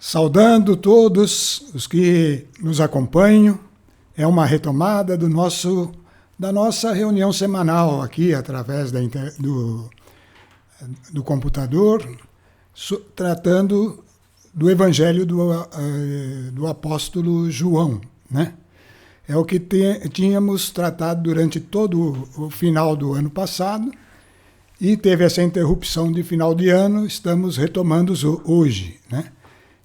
Saudando todos os que nos acompanham, é uma retomada da nossa reunião semanal aqui, através do computador, tratando do Evangelho do apóstolo João, né? É o que tínhamos tratado durante todo o final do ano passado, e teve essa interrupção de final de ano, estamos retomando hoje, né?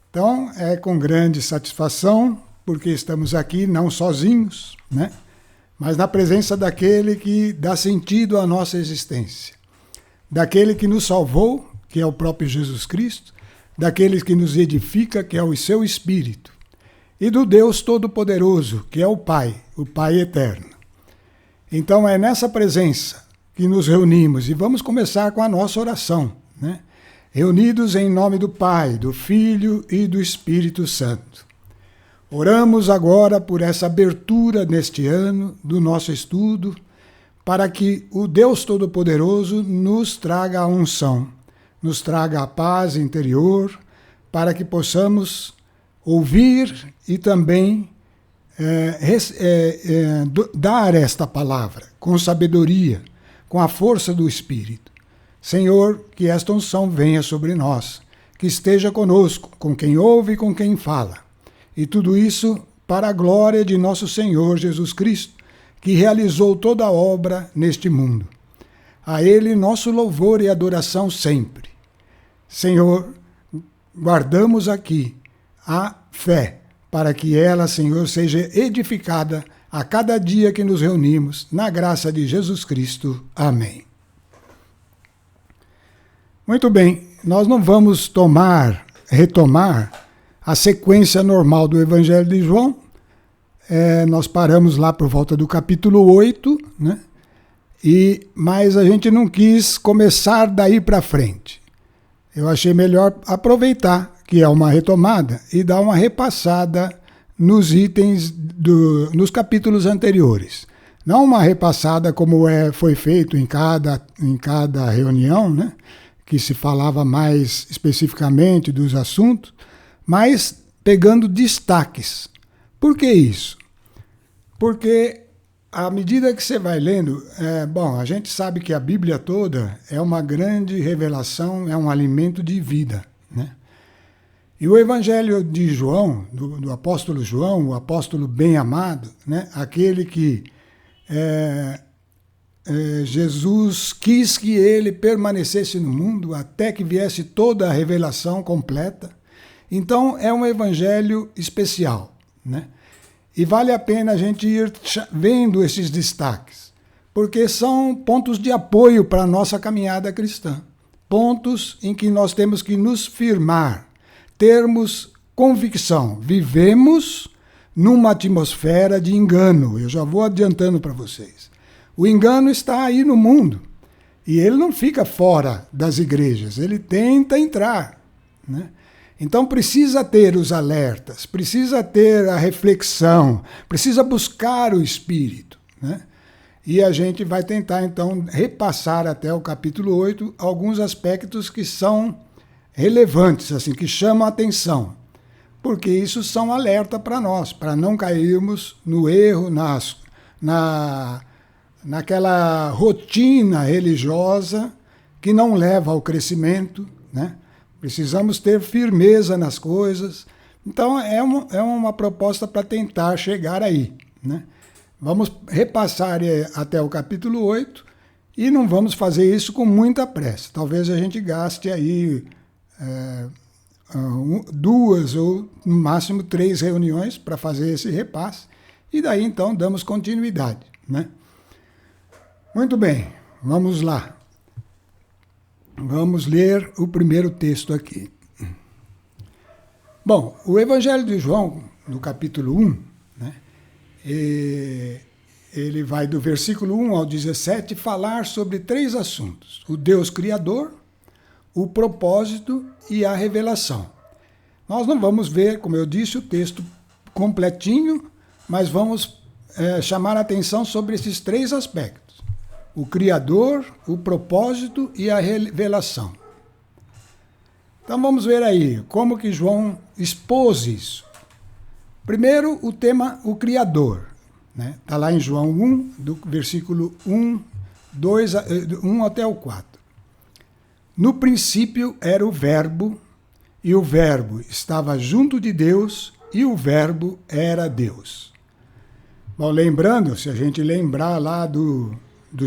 Então, é com grande satisfação, porque estamos aqui não sozinhos, né? Mas na presença daquele que dá sentido à nossa existência, daquele que nos salvou, que é o próprio Jesus Cristo, daquele que nos edifica, que é o seu Espírito, e do Deus Todo-Poderoso, que é o Pai Eterno. Então, é nessa presença que nos reunimos, e vamos começar com a nossa oração, né? Reunidos em nome do Pai, do Filho e do Espírito Santo. Oramos agora por essa abertura neste ano do nosso estudo, para que o Deus Todo-Poderoso nos traga a unção, nos traga a paz interior, para que possamos ouvir e também dar esta palavra com sabedoria, com a força do Espírito. Senhor, que esta unção venha sobre nós, que esteja conosco, com quem ouve e com quem fala. E tudo isso para a glória de nosso Senhor Jesus Cristo, que realizou toda a obra neste mundo. A Ele nosso louvor e adoração sempre. Senhor, guardamos aqui a fé, para que ela, Senhor, seja edificada a cada dia que nos reunimos, na graça de Jesus Cristo. Amém. Muito bem, nós não vamos retomar a sequência normal do Evangelho de João. Nós paramos lá por volta do capítulo 8, né? Mas a gente não quis começar daí para frente. Eu achei melhor aproveitar, que é uma retomada, e dar uma repassada nos itens, nos capítulos anteriores. Não uma repassada como foi feito em cada reunião, né? Que se falava mais especificamente dos assuntos, mas pegando destaques. Por que isso? Porque à medida que você vai lendo, a gente sabe que a Bíblia toda é uma grande revelação, é um alimento de vida, né? E o Evangelho de João, do apóstolo João, o apóstolo bem-amado, né? Aquele que Jesus quis que ele permanecesse no mundo até que viesse toda a revelação completa. Então, é um evangelho especial, né? E vale a pena a gente ir vendo esses destaques, porque são pontos de apoio para a nossa caminhada cristã. Pontos em que nós temos que nos firmar, termos convicção. Vivemos numa atmosfera de engano. Eu já vou adiantando para vocês. O engano está aí no mundo, e ele não fica fora das igrejas, ele tenta entrar, né? Então precisa ter os alertas, precisa ter a reflexão, precisa buscar o Espírito, né? E a gente vai tentar então repassar até o capítulo 8 alguns aspectos que são relevantes, assim, que chamam a atenção, porque isso são alerta para nós, para não cairmos no erro, naquela rotina religiosa que não leva ao crescimento, né? Precisamos ter firmeza nas coisas. Então, é uma proposta para tentar chegar aí, né? Vamos repassar até o capítulo 8 e não vamos fazer isso com muita pressa. Talvez a gente gaste aí 2 ou, no máximo, 3 reuniões para fazer esse repasse. E daí, então, damos continuidade, né? Muito bem, vamos lá. Vamos ler o primeiro texto aqui. Bom, o Evangelho de João, no capítulo 1, né, ele vai do versículo 1 ao 17 falar sobre 3 assuntos: o Deus Criador, o propósito e a revelação. Nós não vamos ver, como eu disse, o texto completinho, mas vamos chamar a atenção sobre esses 3 aspectos: o Criador, o propósito e a revelação. Então vamos ver aí como que João expôs isso. Primeiro, o tema, o Criador. Está lá em João 1, do versículo 1, 1 até o 4. No princípio era o Verbo, e o Verbo estava junto de Deus, e o Verbo era Deus. Bom, lembrando, se a gente lembrar lá do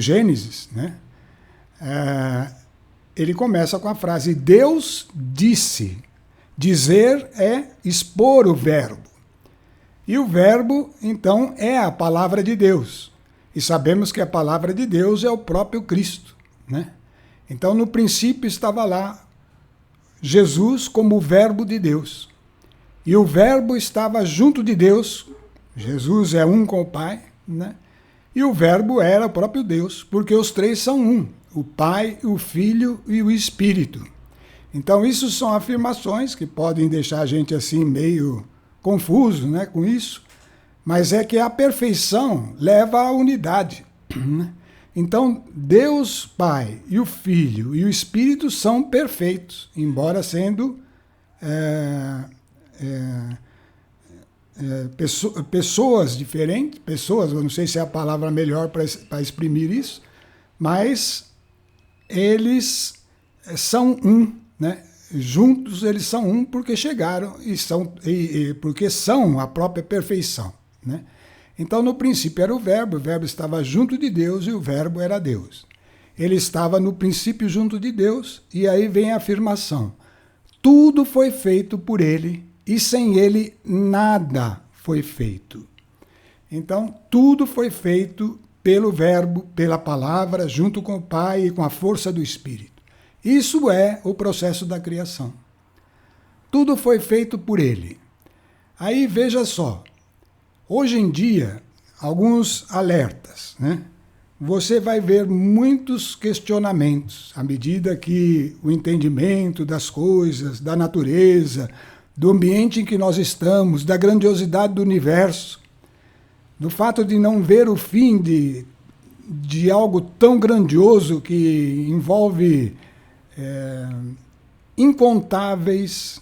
Gênesis, ele começa com a frase Deus disse. Dizer é expor o verbo. E o verbo, então, é a palavra de Deus. E sabemos que a palavra de Deus é o próprio Cristo. Então, no princípio estava lá Jesus como o verbo de Deus. E o verbo estava junto de Deus. Jesus é um com o Pai, E o verbo era o próprio Deus, porque os três são um. O Pai, o Filho e o Espírito. Então, isso são afirmações que podem deixar a gente assim meio confuso, com isso, mas é que a perfeição leva à unidade. Então, Deus Pai e o Filho e o Espírito são perfeitos, embora sendo pessoas diferentes, eu não sei se é a palavra melhor para exprimir isso, mas eles são um, Juntos eles são um porque chegaram porque são a própria perfeição, Então, no princípio era o Verbo estava junto de Deus e o Verbo era Deus. Ele estava no princípio junto de Deus, e aí vem a afirmação. Tudo foi feito por ele, e sem ele nada foi feito. Então, tudo foi feito pelo Verbo, pela palavra, junto com o Pai e com a força do Espírito. Isso é o processo da criação. Tudo foi feito por ele. Aí veja só, hoje em dia, alguns alertas, Você vai ver muitos questionamentos à medida que o entendimento das coisas, da natureza, do ambiente em que nós estamos, da grandiosidade do universo, do fato de não ver o fim de algo tão grandioso que envolve incontáveis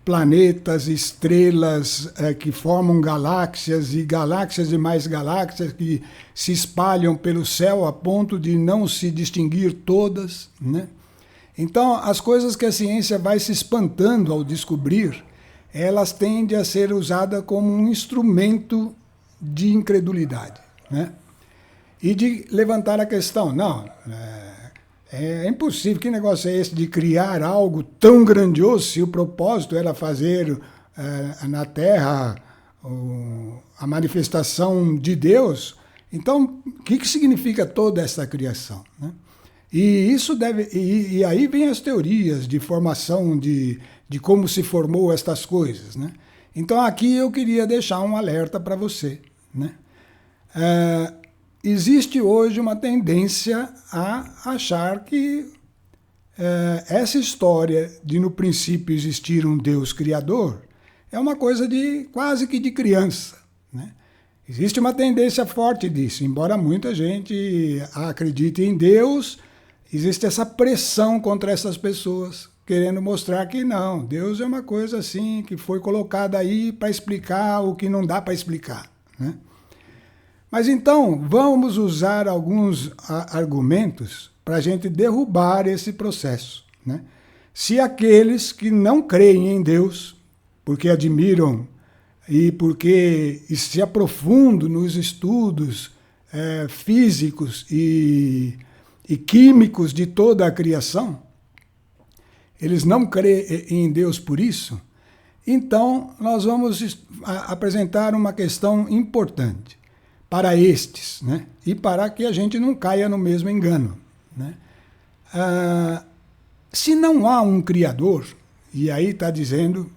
planetas, estrelas que formam galáxias e mais galáxias que se espalham pelo céu a ponto de não se distinguir todas, Então, as coisas que a ciência vai se espantando ao descobrir, elas tendem a ser usadas como um instrumento de incredulidade, E de levantar a questão, não, é impossível, que negócio é esse de criar algo tão grandioso se o propósito era fazer na Terra a manifestação de Deus? Então, o que significa toda essa criação? E isso e aí vem as teorias de formação de como se formou estas coisas, Então, aqui eu queria deixar um alerta para você, Existe hoje uma tendência a achar que essa história de no princípio existir um Deus criador é uma coisa quase que de criança, Existe uma tendência forte disso, embora muita gente acredite em Deus, existe essa pressão contra essas pessoas, querendo mostrar que não, Deus é uma coisa assim que foi colocada aí para explicar o que não dá para explicar, Mas então, vamos usar alguns argumentos para a gente derrubar esse processo, Se aqueles que não creem em Deus, porque admiram e porque se aprofundam nos estudos físicos e químicos de toda a criação, eles não creem em Deus por isso, então nós vamos apresentar uma questão importante para estes, e para que a gente não caia no mesmo engano. Se não há um Criador, e aí está dizendo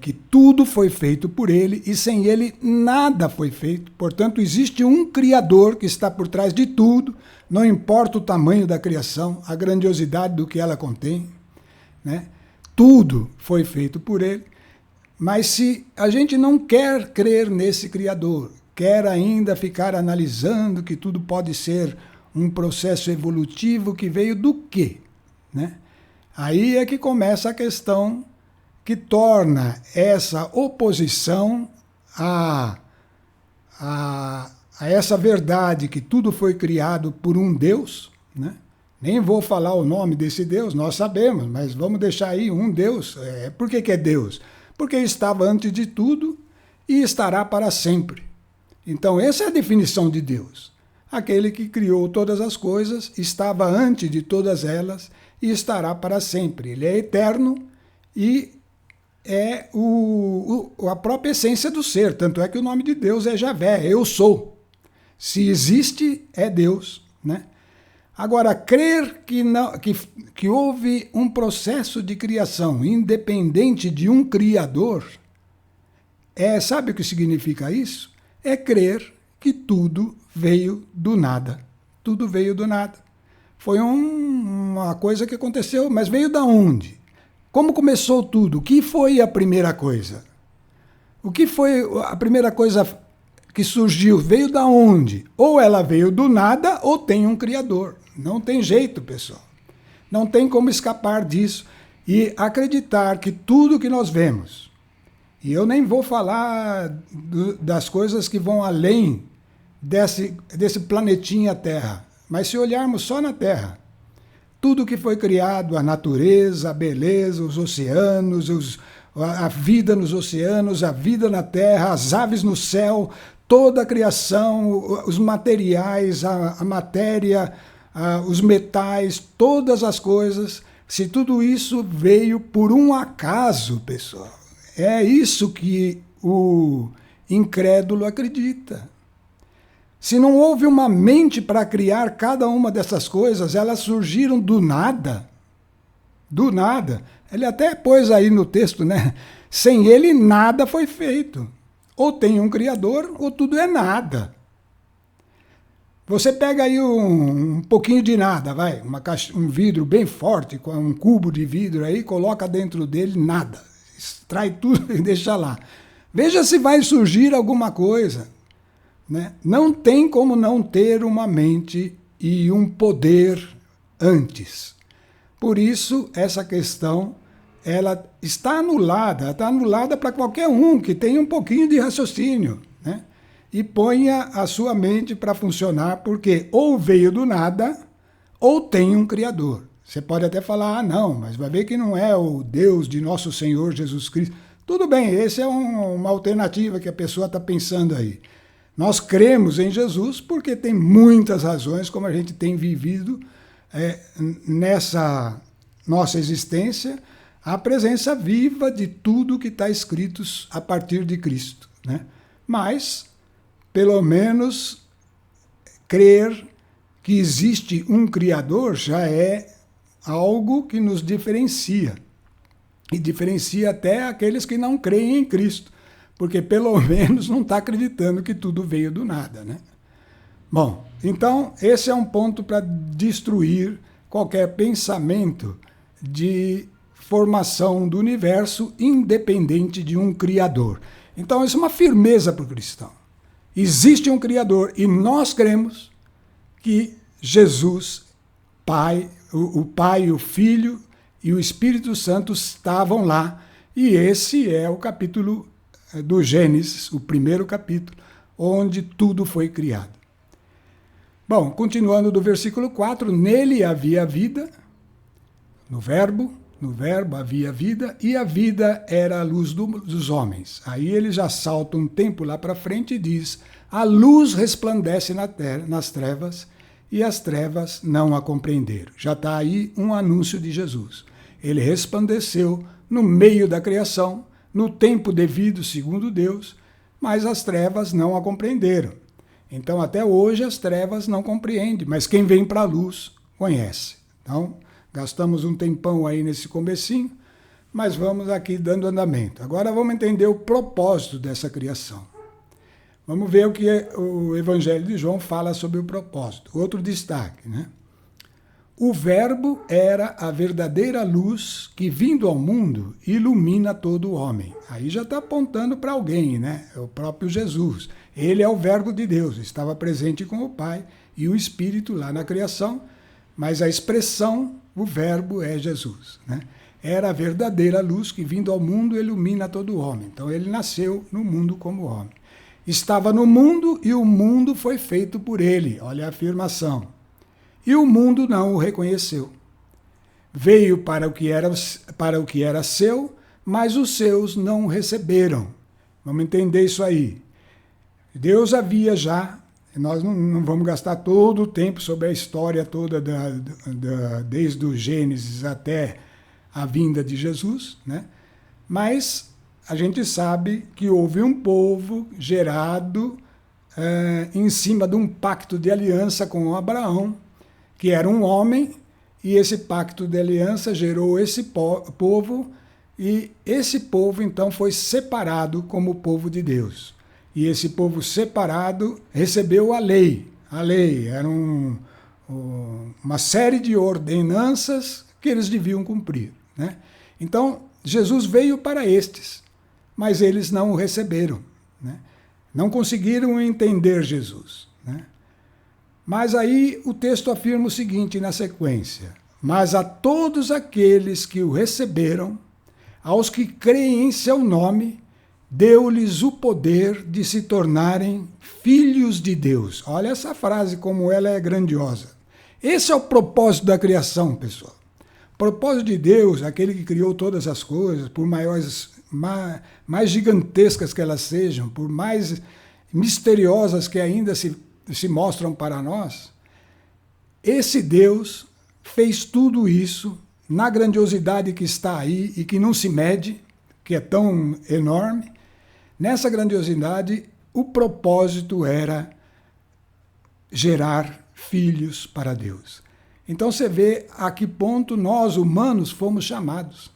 que tudo foi feito por ele, e sem ele nada foi feito, portanto existe um Criador que está por trás de tudo, não importa o tamanho da criação, a grandiosidade do que ela contém, Tudo foi feito por ele, mas se a gente não quer crer nesse Criador, quer ainda ficar analisando que tudo pode ser um processo evolutivo que veio do quê? Aí é que começa a questão que torna essa oposição a essa verdade que tudo foi criado por um Deus, né? Nem vou falar o nome desse Deus, nós sabemos, mas vamos deixar aí um Deus. Por que é Deus? Porque estava antes de tudo e estará para sempre. Então, essa é a definição de Deus. Aquele que criou todas as coisas, estava antes de todas elas e estará para sempre. Ele é eterno e é a própria essência do ser. Tanto é que o nome de Deus é Javé, eu sou. Se existe, é Deus, né? Agora, crer que houve um processo de criação independente de um Criador, sabe o que significa isso? É crer que tudo veio do nada. Tudo veio do nada. Foi uma coisa que aconteceu, mas veio da onde? Como começou tudo? O que foi a primeira coisa? O que foi a primeira coisa que surgiu? Veio da onde? Ou ela veio do nada, ou tem um Criador. Não tem jeito, pessoal. Não tem como escapar disso e acreditar que tudo que nós vemos, e eu nem vou falar das coisas que vão além desse planetinha Terra, mas se olharmos só na Terra, tudo que foi criado, a natureza, a beleza, os oceanos, a vida nos oceanos, a vida na Terra, as aves no céu, toda a criação, os materiais, a matéria, os metais, todas as coisas, se tudo isso veio por um acaso, pessoal, é isso que o incrédulo acredita. Se não houve uma mente para criar cada uma dessas coisas, elas surgiram do nada. Do nada. Ele até pôs aí no texto, né? Sem ele nada foi feito. Ou tem um Criador, ou tudo é nada. Você pega aí um pouquinho de nada, vai, um vidro bem forte, com um cubo de vidro aí, coloca dentro dele nada. Extrai tudo e deixa lá. Veja se vai surgir alguma coisa, né? Não tem como não ter uma mente e um poder antes. Por isso, essa questão, ela está anulada para qualquer um que tenha um pouquinho de raciocínio, né? E ponha a sua mente para funcionar, porque ou veio do nada, ou tem um Criador. Você pode até falar, não, mas vai ver que não é o Deus de nosso Senhor Jesus Cristo. Tudo bem, essa é uma alternativa que a pessoa está pensando aí. Nós cremos em Jesus porque tem muitas razões, como a gente tem vivido nessa nossa existência, a presença viva de tudo que está escrito a partir de Cristo, né? Mas pelo menos crer que existe um Criador já é algo que nos diferencia. E diferencia até aqueles que não creem em Cristo, porque pelo menos não está acreditando que tudo veio do nada, né? Bom, então esse é um ponto para destruir qualquer pensamento de formação do universo independente de um Criador. Então isso é uma firmeza para o cristão. Existe um Criador e nós cremos que Jesus, Pai, o Pai, o Filho e o Espírito Santo estavam lá. E esse é o capítulo do Gênesis, o primeiro capítulo, onde tudo foi criado. Bom, continuando do versículo 4, nele havia vida, no verbo havia vida, e a vida era a luz dos homens. Aí ele já salta um tempo lá para frente e diz, a luz resplandece nas trevas, e as trevas não a compreenderam. Já está aí um anúncio de Jesus. Ele resplandeceu no meio da criação, no tempo devido, segundo Deus, mas as trevas não a compreenderam. Então, até hoje, as trevas não compreendem, mas quem vem para a luz conhece. Então, gastamos um tempão aí nesse comecinho, mas vamos aqui dando andamento. Agora vamos entender o propósito dessa criação. Vamos ver o que o Evangelho de João fala sobre o propósito. Outro destaque, né? O Verbo era a verdadeira luz que, vindo ao mundo, ilumina todo o homem. Aí já está apontando para alguém, né? É o próprio Jesus. Ele é o Verbo de Deus, estava presente com o Pai e o Espírito lá na criação, mas a expressão o Verbo é Jesus, né? Era a verdadeira luz que, vindo ao mundo, ilumina todo homem. Então, ele nasceu no mundo como homem. Estava no mundo e o mundo foi feito por ele. Olha a afirmação. E o mundo não o reconheceu. Veio para o que era seu, mas os seus não o receberam. Vamos entender isso aí. Deus havia já, nós não vamos gastar todo o tempo sobre a história toda desde o Gênesis até a vinda de Jesus, né? Mas a gente sabe que houve um povo gerado em cima de um pacto de aliança com Abraão, que era um homem, e esse pacto de aliança gerou esse povo, e esse povo então foi separado como povo de Deus. E esse povo separado recebeu a lei. A lei era uma série de ordenanças que eles deviam cumprir, né? Então, Jesus veio para estes, mas eles não o receberam, né? Não conseguiram entender Jesus, né? Mas aí o texto afirma o seguinte na sequência: mas a todos aqueles que o receberam, aos que creem em seu nome, deu-lhes o poder de se tornarem filhos de Deus. Olha essa frase, como ela é grandiosa. Esse é o propósito da criação, pessoal. O propósito de Deus, aquele que criou todas as coisas, por mais gigantescas que elas sejam, por mais misteriosas que ainda se mostram para nós, esse Deus fez tudo isso na grandiosidade que está aí e que não se mede, que é tão enorme. Nessa grandiosidade, o propósito era gerar filhos para Deus. Então você vê a que ponto nós, humanos, fomos chamados.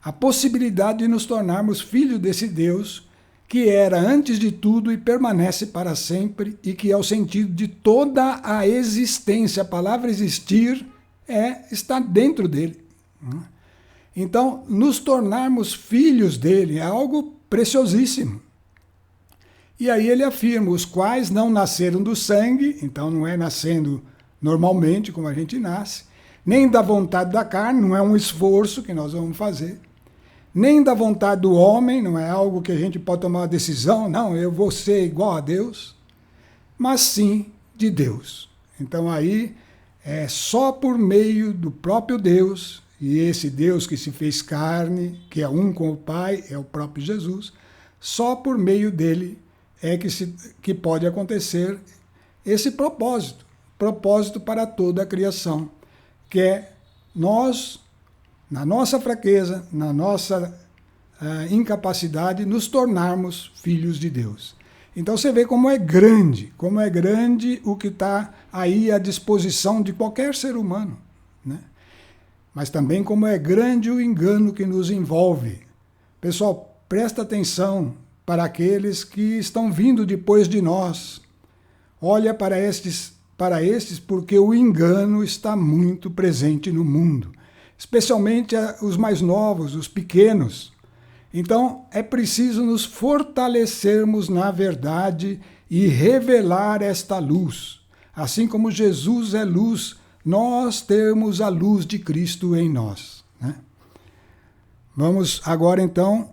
A possibilidade de nos tornarmos filhos desse Deus que era antes de tudo e permanece para sempre, e que é o sentido de toda a existência. A palavra existir está dentro dele. Então, nos tornarmos filhos dele é algo preciosíssimo. E aí ele afirma: os quais não nasceram do sangue, então não é nascendo normalmente como a gente nasce, nem da vontade da carne, não é um esforço que nós vamos fazer, nem da vontade do homem, não é algo que a gente pode tomar uma decisão, não, eu vou ser igual a Deus, mas sim de Deus. Então aí é só por meio do próprio Deus, e esse Deus que se fez carne, que é um com o Pai, é o próprio Jesus, só por meio dele é que pode acontecer esse propósito para toda a criação, que é nós, na nossa fraqueza, na nossa incapacidade, nos tornarmos filhos de Deus. Então você vê como é grande o que está aí à disposição de qualquer ser humano, né? Mas também como é grande o engano que nos envolve. Pessoal, presta atenção para aqueles que estão vindo depois de nós. Olha para estes porque o engano está muito presente no mundo, especialmente os mais novos, os pequenos. Então, é preciso nos fortalecermos na verdade e revelar esta luz. Assim como Jesus é luz, nós temos a luz de Cristo em nós, né? Vamos agora, então,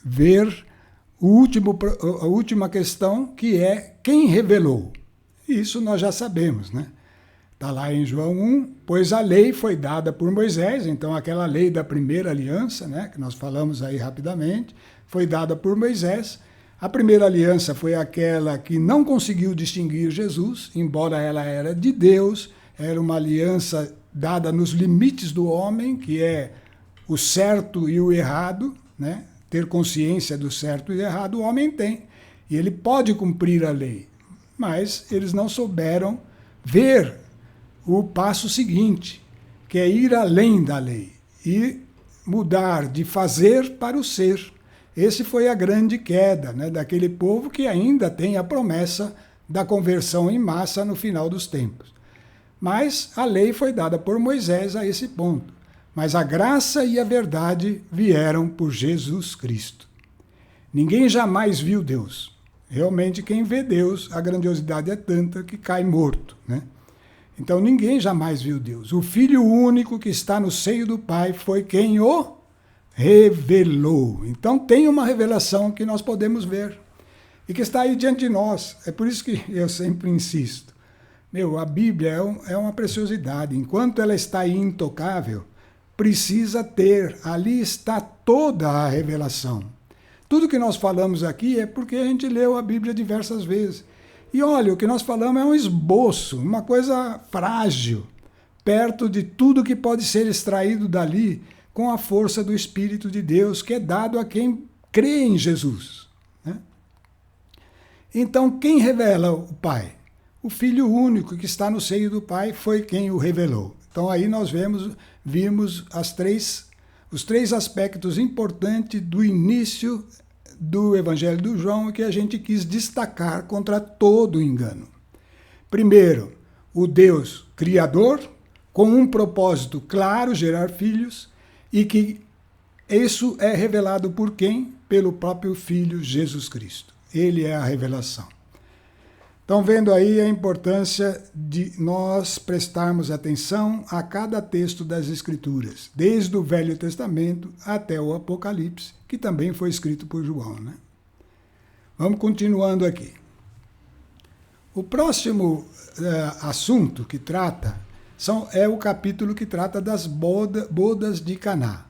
ver a última questão, que é quem revelou. Isso nós já sabemos, né? Está lá em João 1, pois a lei foi dada por Moisés, então aquela lei da primeira aliança, né, que nós falamos aí rapidamente, foi dada por Moisés. A primeira aliança foi aquela que não conseguiu distinguir Jesus, embora ela era de Deus, era uma aliança dada nos limites do homem, que é o certo e o errado, né? Ter consciência do certo e do errado o homem tem, e ele pode cumprir a lei, mas eles não souberam ver o passo seguinte, que é ir além da lei e mudar de fazer para o ser. Esse foi a grande queda, né, daquele povo que ainda tem a promessa da conversão em massa no final dos tempos. Mas a lei foi dada por Moisés a esse ponto. Mas a graça e a verdade vieram por Jesus Cristo. Ninguém jamais viu Deus. Realmente, quem vê Deus, a grandiosidade é tanta que cai morto, né? Então ninguém jamais viu Deus. O Filho único que está no seio do Pai foi quem o revelou. Então tem uma revelação que nós podemos ver e que está aí diante de nós. É por isso que eu sempre insisto. A Bíblia é uma preciosidade. Enquanto ela está aí intocável, precisa ter. Ali está toda a revelação. Tudo que nós falamos aqui é porque a gente leu a Bíblia diversas vezes. E olha, o que nós falamos é um esboço, uma coisa frágil, perto de tudo que pode ser extraído dali com a força do Espírito de Deus, que é dado a quem crê em Jesus. Né? Então, quem revela o Pai? O Filho único que está no seio do Pai foi quem o revelou. Então, aí nós vimos os três aspectos importantes do início do Evangelho do João que a gente quis destacar contra todo engano. Primeiro, o Deus Criador, com um propósito claro, gerar filhos, e que isso é revelado por quem? Pelo próprio Filho Jesus Cristo. Ele é a revelação. Estão vendo aí a importância de nós prestarmos atenção a cada texto das Escrituras, desde o Velho Testamento até o Apocalipse, que também foi escrito por João. Né? Vamos continuando aqui. O próximo assunto que trata é o capítulo que trata das bodas de Caná.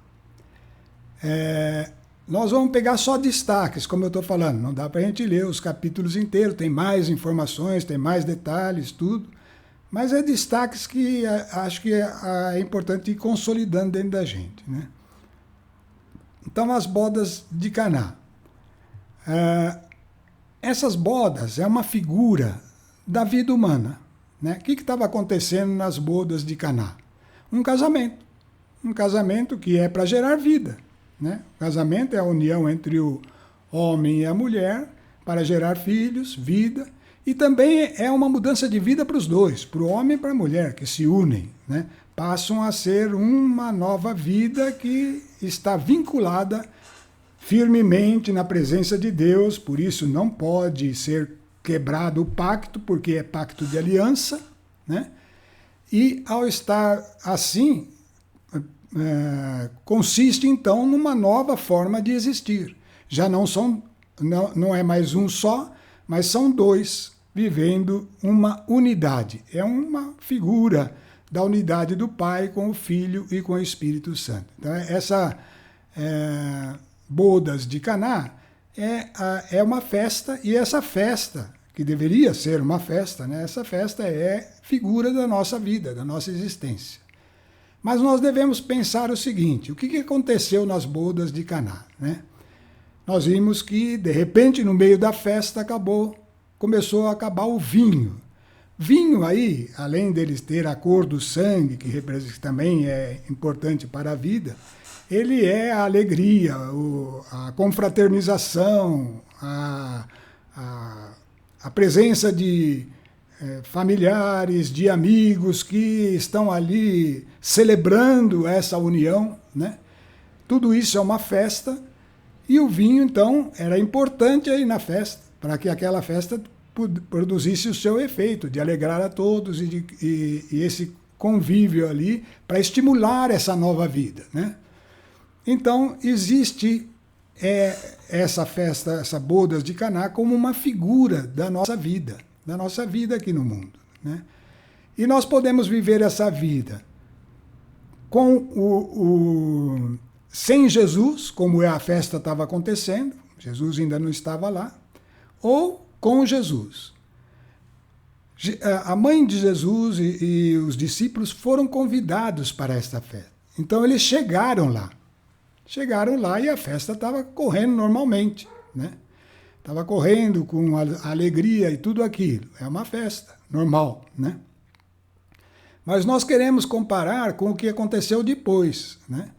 Nós vamos pegar só destaques, como eu estou falando. Não dá para a gente ler os capítulos inteiros, tem mais informações, tem mais detalhes, tudo. Mas é destaques que acho que é importante ir consolidando dentro da gente. Né? Então, as bodas de Caná. Essas bodas é uma figura da vida humana. Né? O que estava acontecendo nas bodas de Caná? Um casamento. Um casamento que é para gerar vida. Né? O casamento é a união entre o homem e a mulher para gerar filhos, vida, e também é uma mudança de vida para os dois, para o homem e para a mulher, que se unem, né? Passam a ser uma nova vida que está vinculada firmemente na presença de Deus, por isso não pode ser quebrado o pacto, porque é pacto de aliança, né? E ao estar assim, consiste então numa nova forma de existir. Já não é mais um só, mas são dois vivendo uma unidade. É uma figura da unidade do Pai com o Filho e com o Espírito Santo. Então, essa bodas de Caná é uma festa, e essa festa, que deveria ser uma festa, né? Essa festa é figura da nossa vida, da nossa existência. Mas nós devemos pensar o seguinte: o que aconteceu nas bodas de Caná? Né? Nós vimos que, de repente, no meio da festa, começou a acabar o vinho. Vinho aí, além deles ter a cor do sangue, que também é importante para a vida, ele é a alegria, a confraternização, a presença de familiares, de amigos que estão ali celebrando essa união, né? Tudo isso é uma festa, e o vinho, então, era importante aí na festa, para que aquela festa produzisse o seu efeito, de alegrar a todos e esse convívio ali, para estimular essa nova vida, né? Então, existe essa festa, essa bodas de Caná, como uma figura da nossa vida aqui no mundo. Né? E nós podemos viver essa vida com sem Jesus, como a festa estava acontecendo, Jesus ainda não estava lá, ou com Jesus. A mãe de Jesus e os discípulos foram convidados para esta festa. Então eles chegaram lá. Chegaram lá e a festa estava correndo normalmente, né? Estava correndo com alegria e tudo aquilo. É uma festa normal, né? Mas nós queremos comparar com o que aconteceu depois, né?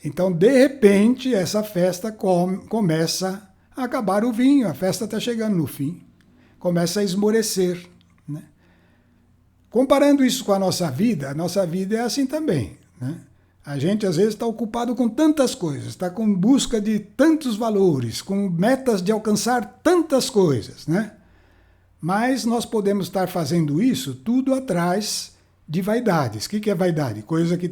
Então, de repente, essa festa começa a acabar o vinho, a festa está chegando no fim, começa a esmorecer, né? Comparando isso com a nossa vida é assim também, né? A gente, às vezes, está ocupado com tantas coisas, está com busca de tantos valores, com metas de alcançar tantas coisas, né? Mas nós podemos estar fazendo isso tudo atrás de vaidades. O que é vaidade? Coisa que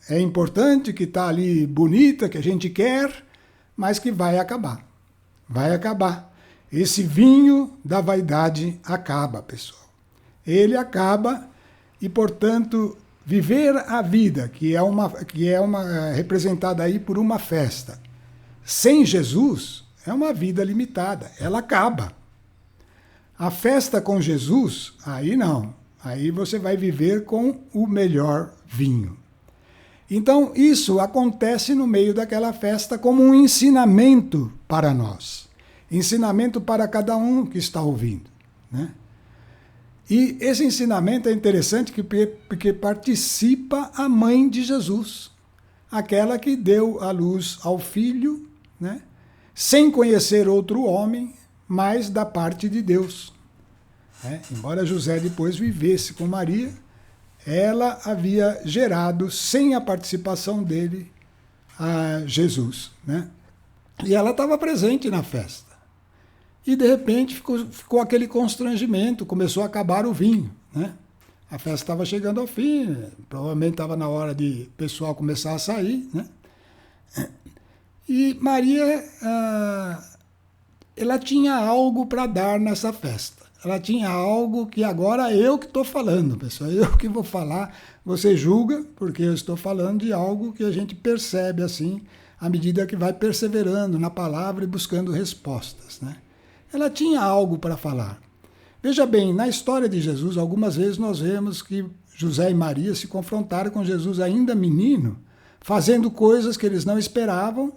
é importante, que está ali bonita, que a gente quer, mas que vai acabar. Vai acabar. Esse vinho da vaidade acaba, pessoal. Ele acaba e, portanto, viver a vida, que é uma representada aí por uma festa, sem Jesus, é uma vida limitada. Ela acaba. A festa com Jesus, aí não. Aí você vai viver com o melhor vinho. Então, isso acontece no meio daquela festa como um ensinamento para nós. Ensinamento para cada um que está ouvindo, né? E esse ensinamento é interessante porque participa a mãe de Jesus, aquela que deu a luz ao filho, né? Sem conhecer outro homem, mas da parte de Deus. Embora José depois vivesse com Maria, ela havia gerado, sem a participação dele, a Jesus, né? E ela estava presente na festa. E, de repente, ficou aquele constrangimento, começou a acabar o vinho, né? A festa estava chegando ao fim, provavelmente estava na hora de o pessoal começar a sair, né? E Maria, ela tinha algo para dar nessa festa. Ela tinha algo que agora eu que estou falando, pessoal. Eu que vou falar, você julga, porque eu estou falando de algo que a gente percebe assim, à medida que vai perseverando na palavra e buscando respostas, né? Ela tinha algo para falar. Veja bem, na história de Jesus, algumas vezes nós vemos que José e Maria se confrontaram com Jesus ainda menino, fazendo coisas que eles não esperavam,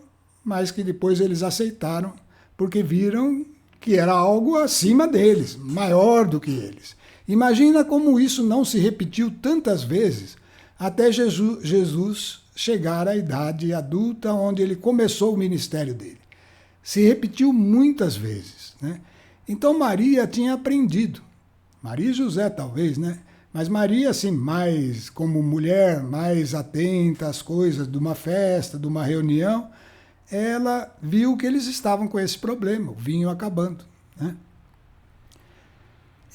mas que depois eles aceitaram, porque viram que era algo acima deles, maior do que eles. Imagina como isso não se repetiu tantas vezes até Jesus chegar à idade adulta, onde ele começou o ministério dele. Se repetiu muitas vezes, né? Então Maria tinha aprendido. Maria e José talvez, né? Mas Maria, assim, mais como mulher, mais atenta às coisas de uma festa, de uma reunião, ela viu que eles estavam com esse problema, o vinho acabando, né?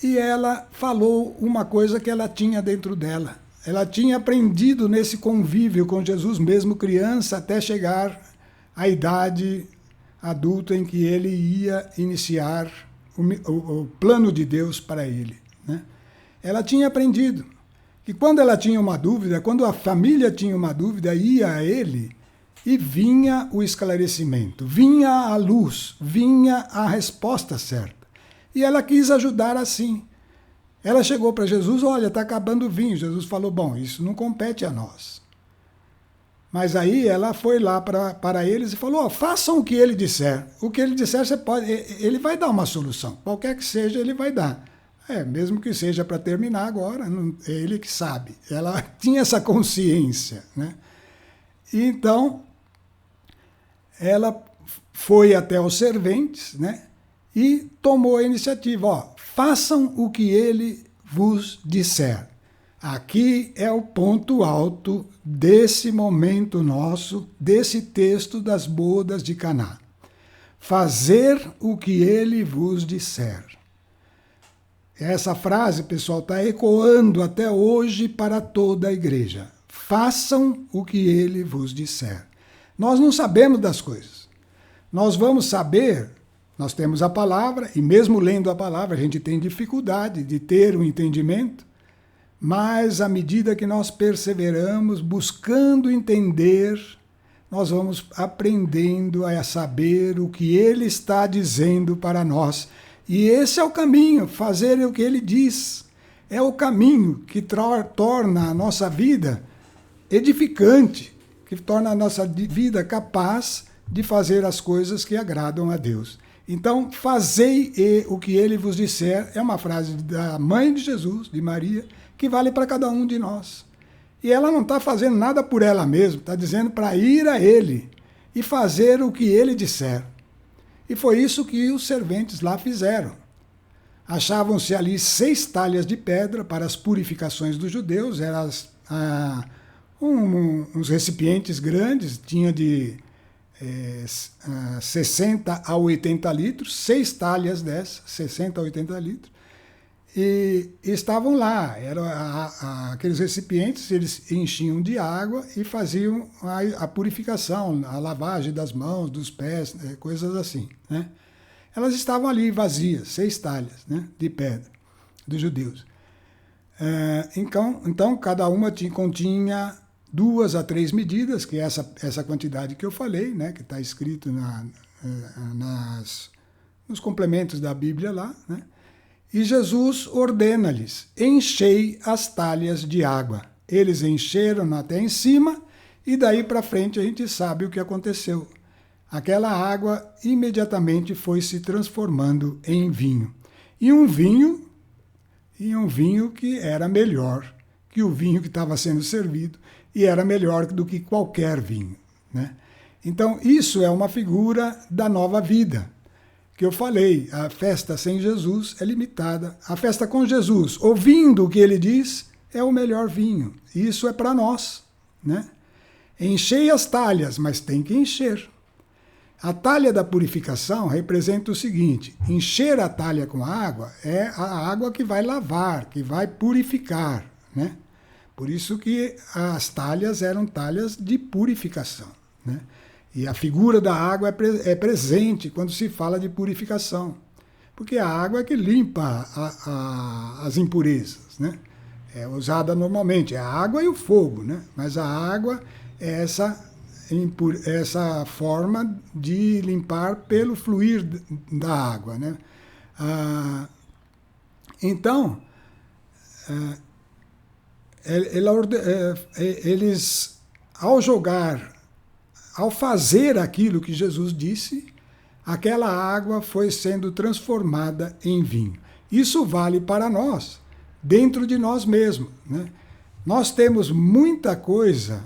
E ela falou uma coisa que ela tinha dentro dela. Ela tinha aprendido nesse convívio com Jesus, mesmo criança, até chegar à idade adulta em que ele ia iniciar o plano de Deus para ele, né? Ela tinha aprendido que quando ela tinha uma dúvida, quando a família tinha uma dúvida, ia a ele e vinha o esclarecimento, vinha a luz, vinha a resposta certa. E ela quis ajudar assim. Ela chegou para Jesus, olha, está acabando o vinho. Jesus falou, bom, isso não compete a nós. Mas aí ela foi lá para eles e falou, façam o que ele disser. O que ele disser, ele vai dar uma solução. Qualquer que seja, ele vai dar. Mesmo que seja para terminar agora, é ele que sabe. Ela tinha essa consciência, né? E então, ela foi até os serventes, né? E tomou a iniciativa, façam o que ele vos disser. Aqui é o ponto alto desse momento nosso, desse texto das bodas de Caná. Fazer o que ele vos disser. Essa frase, pessoal, está ecoando até hoje para toda a igreja. Façam o que ele vos disser. Nós não sabemos das coisas. Nós vamos saber, nós temos a palavra, e mesmo lendo a palavra, a gente tem dificuldade de ter um entendimento, mas à medida que nós perseveramos, buscando entender, nós vamos aprendendo a saber o que ele está dizendo para nós. E esse é o caminho, fazer o que ele diz. É o caminho que torna a nossa vida edificante, que torna a nossa vida capaz de fazer as coisas que agradam a Deus. Então, fazei o que ele vos disser, é uma frase da mãe de Jesus, de Maria, que vale para cada um de nós. E ela não está fazendo nada por ela mesma, está dizendo para ir a ele e fazer o que ele disser. E foi isso que os serventes lá fizeram. Achavam-se ali 6 talhas de pedra para as purificações dos judeus, eram uns recipientes grandes, tinha de 60 a 80 litros, 6 talhas dessas, 60 a 80 litros. e estavam lá. Aqueles recipientes, eles enchiam de água e faziam a purificação, a lavagem das mãos, dos pés, coisas assim, né? Elas estavam ali vazias, 6 talhas, né, de pedra, dos judeus. Então, cada uma continha 2 a 3 medidas, que é essa quantidade que eu falei, né, que está escrito nos complementos da Bíblia lá, né? E Jesus ordena-lhes: enchei as talhas de água. Eles encheram até em cima, e daí para frente a gente sabe o que aconteceu. Aquela água imediatamente foi se transformando em vinho. E um vinho que era melhor que o vinho que estava sendo servido, e era melhor do que qualquer vinho, né? Então, isso é uma figura da nova vida, que eu falei. A festa sem Jesus é limitada. A festa com Jesus, ouvindo o que ele diz, é o melhor vinho. Isso é para nós, né? Enchei as talhas, mas tem que encher. A talha da purificação representa o seguinte: encher a talha com água é a água que vai lavar, que vai purificar, né? Por isso que as talhas eram talhas de purificação, né? E a figura da água é presente quando se fala de purificação, porque a água é que limpa as impurezas, né? É usada normalmente, é a água e o fogo, né? Mas a água é essa forma de limpar pelo fluir da água, né? Então, eles, ao fazer aquilo que Jesus disse, aquela água foi sendo transformada em vinho. Isso vale para nós, dentro de nós mesmos, né? Nós temos muita coisa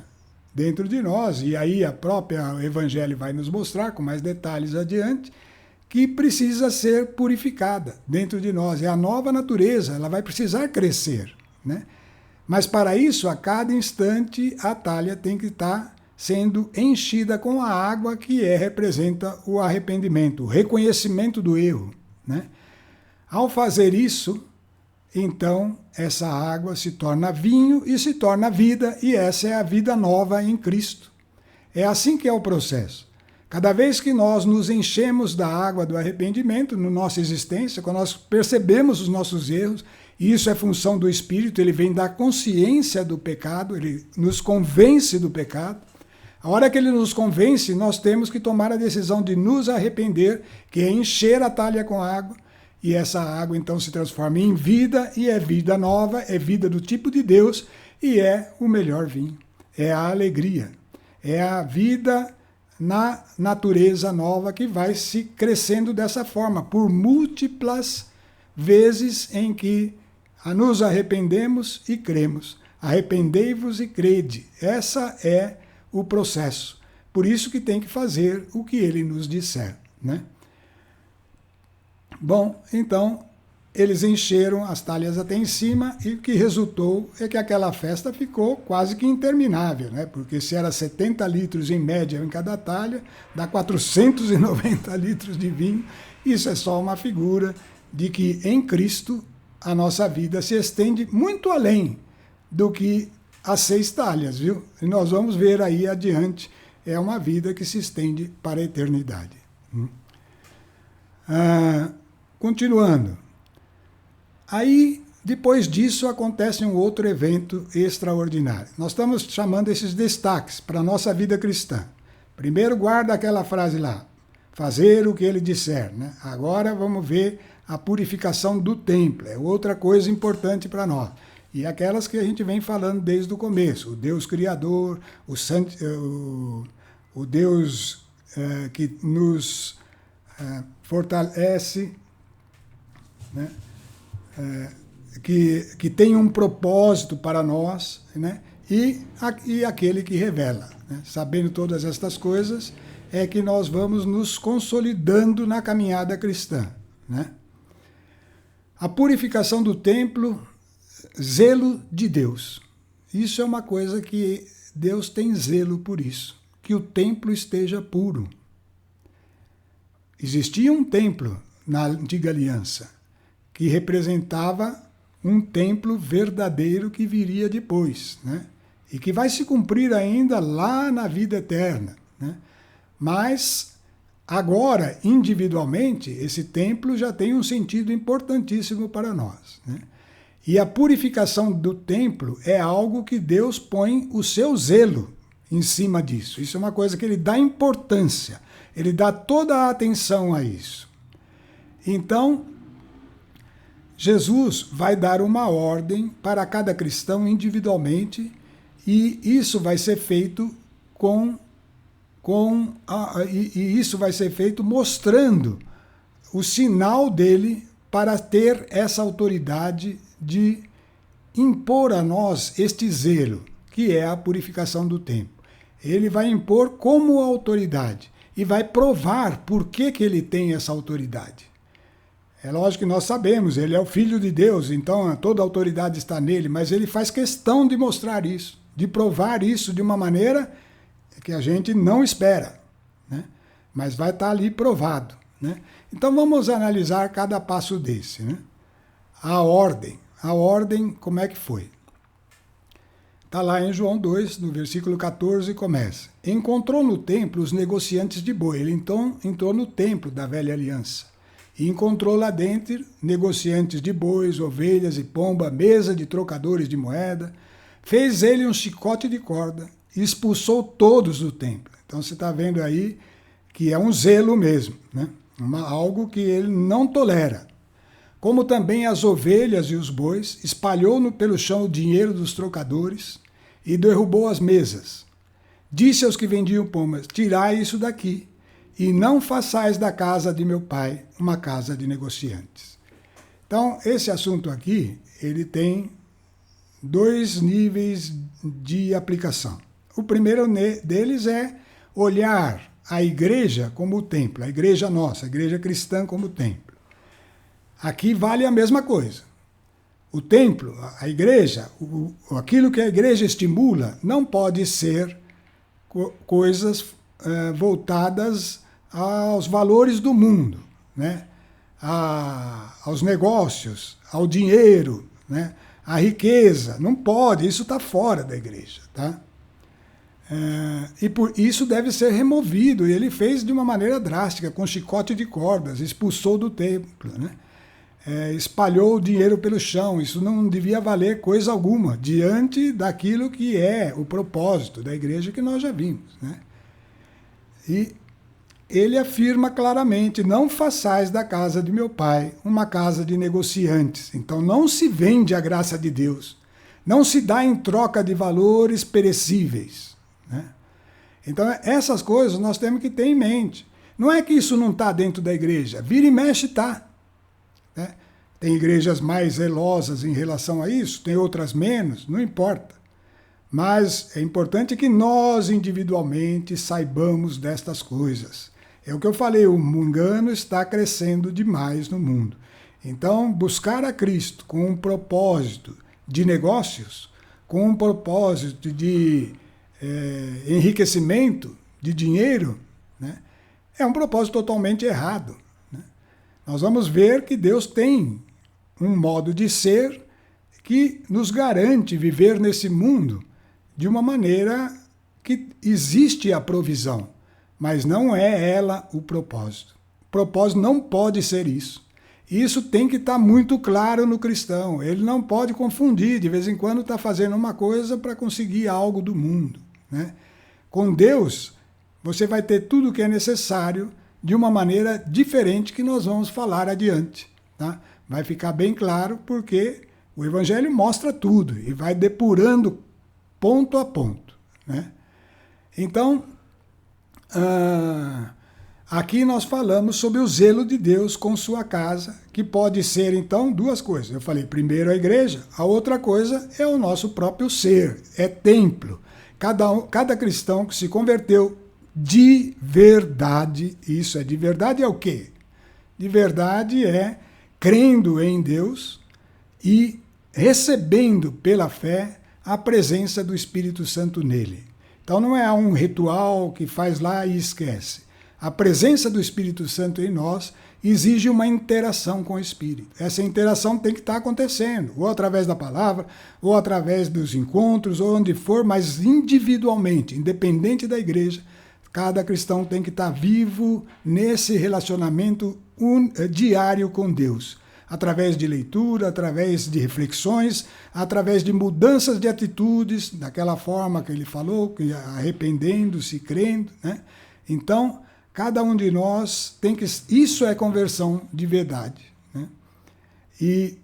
dentro de nós, e aí o próprio Evangelho vai nos mostrar com mais detalhes adiante, que precisa ser purificada dentro de nós. É a nova natureza, ela vai precisar crescer, né? Mas para isso, a cada instante, a talha tem que estar sendo enchida com a água que representa o arrependimento, o reconhecimento do erro, né? Ao fazer isso, então, essa água se torna vinho e se torna vida, e essa é a vida nova em Cristo. É assim que é o processo. Cada vez que nós nos enchemos da água do arrependimento na nossa existência, quando nós percebemos os nossos erros, e isso é função do Espírito, ele vem dar consciência do pecado, ele nos convence do pecado. A hora que ele nos convence, nós temos que tomar a decisão de nos arrepender, que é encher a talha com água, e essa água então se transforma em vida, e é vida nova, é vida do tipo de Deus, e é o melhor vinho. É a alegria, é a vida na natureza nova que vai se crescendo dessa forma, por múltiplas vezes em que nos arrependemos e cremos. Arrependei-vos e crede. Essa é o processo. Por isso que tem que fazer o que ele nos disser, né? Bom, então, eles encheram as talhas até em cima, e o que resultou é que aquela festa ficou quase que interminável, né? Porque se era 70 litros em média em cada talha, dá 490 litros de vinho. Isso é só uma figura de que em Cristo a nossa vida se estende muito além do que as 6 talhas, viu? E nós vamos ver aí adiante, é uma vida que se estende para a eternidade. Continuando. Aí, depois disso, acontece um outro evento extraordinário. Nós estamos chamando esses destaques para a nossa vida cristã. Primeiro, guarda aquela frase lá, fazer o que ele disser, né? Agora vamos ver a purificação do templo, é outra coisa importante para nós. E aquelas que a gente vem falando desde o começo, o Deus Criador, o Deus que nos fortalece, né? Que tem um propósito para nós, né? E aquele que revela, né? Sabendo todas estas coisas, é que nós vamos nos consolidando na caminhada cristã, né? A purificação do templo, zelo de Deus. Isso é uma coisa que Deus tem zelo por isso, que o templo esteja puro. Existia um templo na antiga aliança, que representava um templo verdadeiro que viria depois, né? E que vai se cumprir ainda lá na vida eterna, né? Mas agora, individualmente, esse templo já tem um sentido importantíssimo para nós, né? E a purificação do templo é algo que Deus põe o seu zelo em cima disso. Isso é uma coisa que ele dá importância, ele dá toda a atenção a isso. Então, Jesus vai dar uma ordem para cada cristão individualmente, e isso vai ser feito isso vai ser feito mostrando o sinal dele para ter essa autoridade de impor a nós este zelo, que é a purificação do templo. Ele vai impor como autoridade e vai provar por que ele tem essa autoridade. É lógico que nós sabemos, ele é o Filho de Deus, então toda a autoridade está nele, mas ele faz questão de mostrar isso, de provar isso de uma maneira que a gente não espera, né? Mas vai estar ali provado, né? Então vamos analisar cada passo desse, né? A ordem, como é que foi? Está lá em João 2, no versículo 14, começa. Encontrou no templo os negociantes de boi. Ele então entrou no templo da velha aliança. E encontrou lá dentro negociantes de bois, ovelhas e pomba, mesa de trocadores de moeda. Fez ele um chicote de corda e expulsou todos do templo. Então você está vendo aí que é um zelo mesmo, né? Algo que ele não tolera. Como também as ovelhas e os bois, espalhou pelo chão o dinheiro dos trocadores e derrubou as mesas. Disse aos que vendiam pombas: tirai isso daqui, e não façais da casa de meu pai uma casa de negociantes. Então, esse assunto aqui, ele tem dois níveis de aplicação. O primeiro deles é olhar a igreja como o templo, a igreja nossa, a igreja cristã como o templo. Aqui vale a mesma coisa. O templo, a igreja, aquilo que a igreja estimula, não pode ser coisas voltadas aos valores do mundo, né? Aos negócios, ao dinheiro, né? À riqueza. Não pode, isso está fora da igreja, tá? E por isso deve ser removido. E ele fez de uma maneira drástica, com chicote de cordas, expulsou do templo, né? Espalhou o dinheiro pelo chão. Isso não devia valer coisa alguma diante daquilo que é o propósito da igreja que nós já vimos, né? E ele afirma claramente: não façais da casa de meu pai uma casa de negociantes. Então não se vende a graça de Deus, não se dá em troca de valores perecíveis, né? Então essas coisas nós temos que ter em mente. Não é que isso não está dentro da igreja, vira e mexe está, né? Tem igrejas mais zelosas em relação a isso, tem outras menos, não importa. Mas é importante que nós individualmente saibamos destas coisas. É o que eu falei, o engano está crescendo demais no mundo. Então, buscar a Cristo com um propósito de negócios, com um propósito de enriquecimento, de dinheiro, né, é um propósito totalmente errado, né? Nós vamos ver que Deus tem um modo de ser que nos garante viver nesse mundo de uma maneira que existe a provisão, mas não é ela o propósito. O propósito não pode ser isso. Isso tem que estar muito claro no cristão. Ele não pode confundir, de vez em quando está fazendo uma coisa para conseguir algo do mundo, né? Com Deus, você vai ter tudo o que é necessário de uma maneira diferente que nós vamos falar adiante, tá? Vai ficar bem claro porque o Evangelho mostra tudo e vai depurando ponto a ponto, né? Então, aqui nós falamos sobre o zelo de Deus com sua casa, que pode ser, então, duas coisas. Eu falei, primeiro a igreja, a outra coisa é o nosso próprio ser, é templo. Cada cristão que se converteu de verdade, isso é de verdade é o quê? De verdade é crendo em Deus e recebendo pela fé a presença do Espírito Santo nele. Então não é um ritual que faz lá e esquece. A presença do Espírito Santo em nós exige uma interação com o Espírito. Essa interação tem que estar acontecendo, ou através da palavra, ou através dos encontros, ou onde for, mas individualmente, independente da igreja, cada cristão tem que estar vivo nesse relacionamento diário com Deus, através de leitura, através de reflexões, através de mudanças de atitudes, daquela forma que ele falou, arrependendo-se, crendo, né? Então, cada um de nós tem que... Isso é conversão de verdade, né? E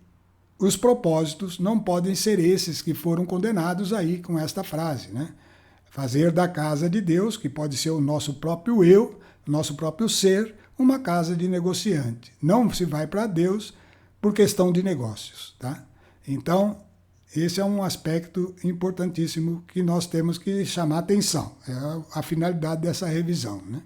os propósitos não podem ser esses que foram condenados aí com esta frase, né? Fazer da casa de Deus, que pode ser o nosso próprio eu, nosso próprio ser, uma casa de negociante. Não se vai para Deus por questão de negócios, tá? Então, esse é um aspecto importantíssimo que nós temos que chamar atenção. É a finalidade dessa revisão, né?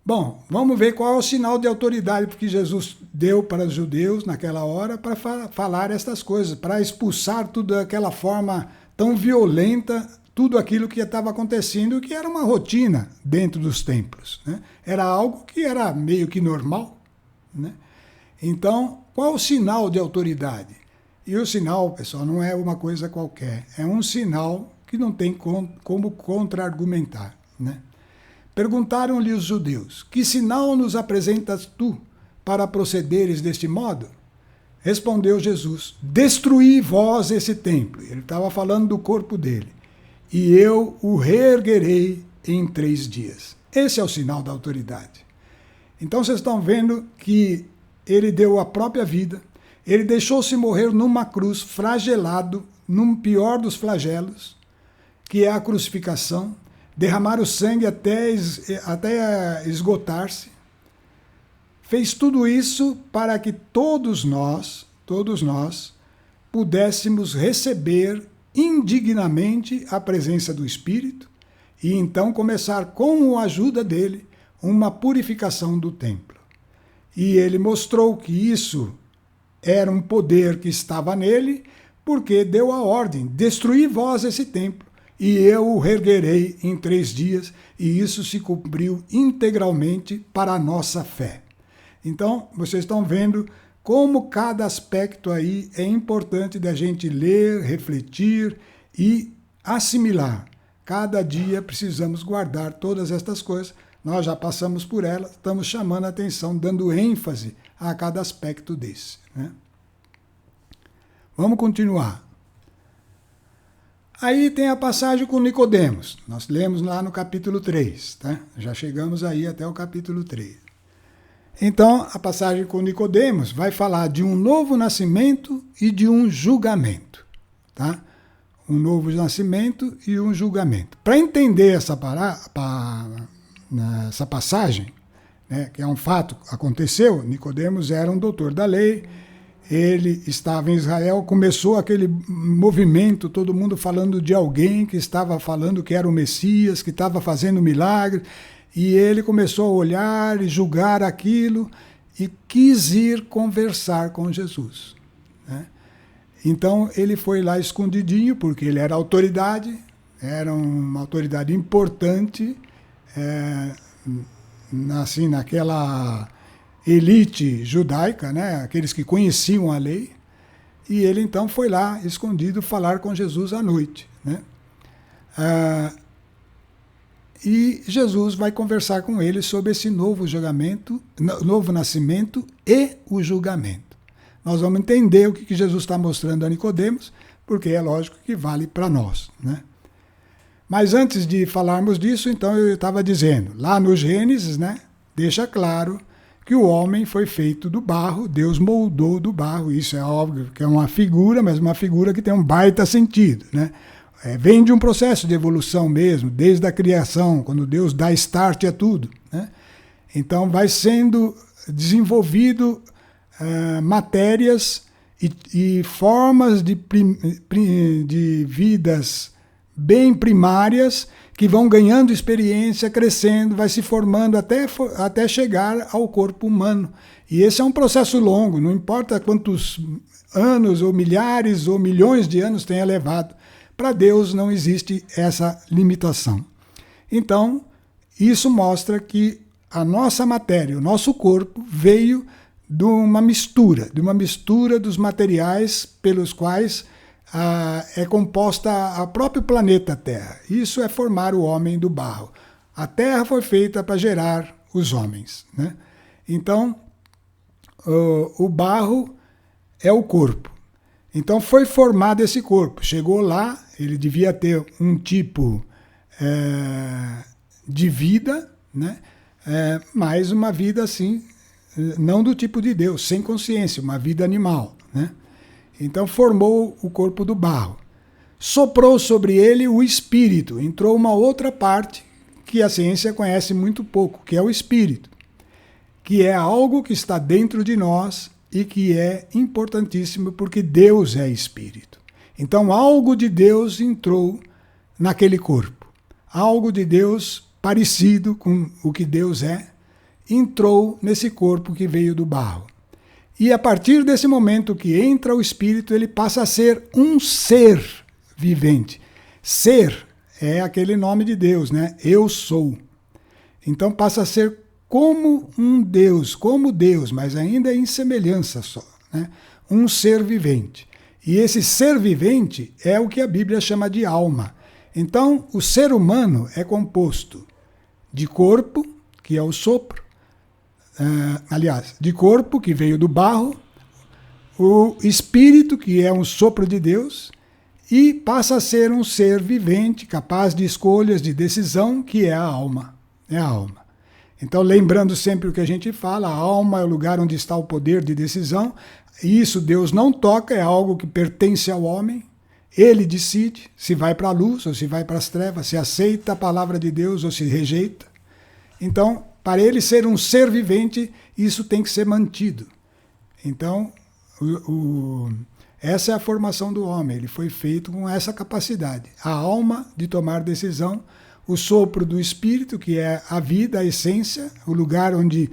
Bom, vamos ver qual é o sinal de autoridade que Jesus deu para os judeus naquela hora para falar estas coisas, para expulsar tudo daquela forma tão violenta, tudo aquilo que estava acontecendo, que era uma rotina dentro dos templos, né? Era algo que era meio que normal, né? Então, qual o sinal de autoridade? E o sinal, pessoal, não é uma coisa qualquer, é um sinal que não tem como contra-argumentar, né? Perguntaram-lhe os judeus: que sinal nos apresentas tu para procederes deste modo? Respondeu Jesus: destruí vós esse templo. Ele estava falando do corpo dele. E eu o reerguerei em 3 dias. Esse é o sinal da autoridade. Então vocês estão vendo que ele deu a própria vida, ele deixou-se morrer numa cruz, flagelado, num pior dos flagelos, que é a crucificação, derramar o sangue até esgotar-se. Fez tudo isso para que todos nós pudéssemos receber indignamente a presença do Espírito e então começar, com a ajuda dele, uma purificação do templo. E ele mostrou que isso era um poder que estava nele, porque deu a ordem: destruí vós esse templo, e eu o reerguerei em 3 dias, e isso se cumpriu integralmente para a nossa fé. Então, vocês estão vendo como cada aspecto aí é importante da gente ler, refletir e assimilar. Cada dia precisamos guardar todas estas coisas. Nós já passamos por elas, estamos chamando a atenção, dando ênfase a cada aspecto desse, né? Vamos continuar. Aí tem a passagem com Nicodemos. Nós lemos lá no capítulo 3, tá? Já chegamos aí até o capítulo 3. Então, a passagem com Nicodemos vai falar de um novo nascimento e de um julgamento, tá? Um novo nascimento e um julgamento. Para entender essa passagem, né, que é um fato que aconteceu, Nicodemos era um doutor da lei, ele estava em Israel, começou aquele movimento, todo mundo falando de alguém que estava falando que era o Messias, que estava fazendo milagre, e ele começou a olhar e julgar aquilo e quis ir conversar com Jesus, né? Então ele foi lá escondidinho, porque ele era autoridade, era uma autoridade importante, assim, naquela elite judaica, né? Aqueles que conheciam a lei, e ele então foi lá escondido falar com Jesus à noite, né? E Jesus vai conversar com ele sobre esse novo nascimento e o julgamento. Nós vamos entender o que Jesus está mostrando a Nicodemos, porque é lógico que vale para nós, né? Mas antes de falarmos disso, então eu estava dizendo, lá no Gênesis, né, deixa claro que o homem foi feito do barro, Deus moldou do barro. Isso é óbvio que é uma figura, mas uma figura que tem um baita sentido, né? Vem de um processo de evolução mesmo, desde a criação, quando Deus dá start a tudo, né? Então vai sendo desenvolvido matérias e formas de vidas bem primárias que vão ganhando experiência, crescendo, vai se formando até chegar ao corpo humano. E esse é um processo longo, não importa quantos anos, ou milhares, ou milhões de anos tenha levado. Para Deus não existe essa limitação. Então, isso mostra que a nossa matéria, o nosso corpo, veio de uma mistura dos materiais pelos quais é composta o próprio planeta Terra. Isso é formar o homem do barro. A Terra foi feita para gerar os homens, né? Então, o barro é o corpo. Então foi formado esse corpo. Chegou lá, ele devia ter um tipo de vida, né? Mas uma vida assim, não do tipo de Deus, sem consciência, uma vida animal, né? Então formou o corpo do barro. Soprou sobre ele o espírito. Entrou uma outra parte que a ciência conhece muito pouco, que é o espírito, que é algo que está dentro de nós e que é importantíssimo porque Deus é espírito. Então algo de Deus entrou naquele corpo. Algo de Deus parecido com o que Deus é, entrou nesse corpo que veio do barro. E a partir desse momento que entra o espírito, ele passa a ser um ser vivente. Ser é aquele nome de Deus, né? Eu sou. Então passa a ser como um Deus, mas ainda em semelhança só, né? Um ser vivente. E esse ser vivente é o que a Bíblia chama de alma. Então, o ser humano é composto de corpo, que é o sopro, de corpo, que veio do barro, o espírito, que é um sopro de Deus, e passa a ser um ser vivente, capaz de escolhas, de decisão, que é a alma. É a alma. Então, lembrando sempre o que a gente fala, a alma é o lugar onde está o poder de decisão, e isso Deus não toca, é algo que pertence ao homem. Ele decide se vai para a luz ou se vai para as trevas, se aceita a palavra de Deus ou se rejeita. Então, para ele ser um ser vivente, isso tem que ser mantido. Então, essa é a formação do homem. Ele foi feito com essa capacidade. A alma de tomar decisão, o sopro do espírito, que é a vida, a essência, o lugar onde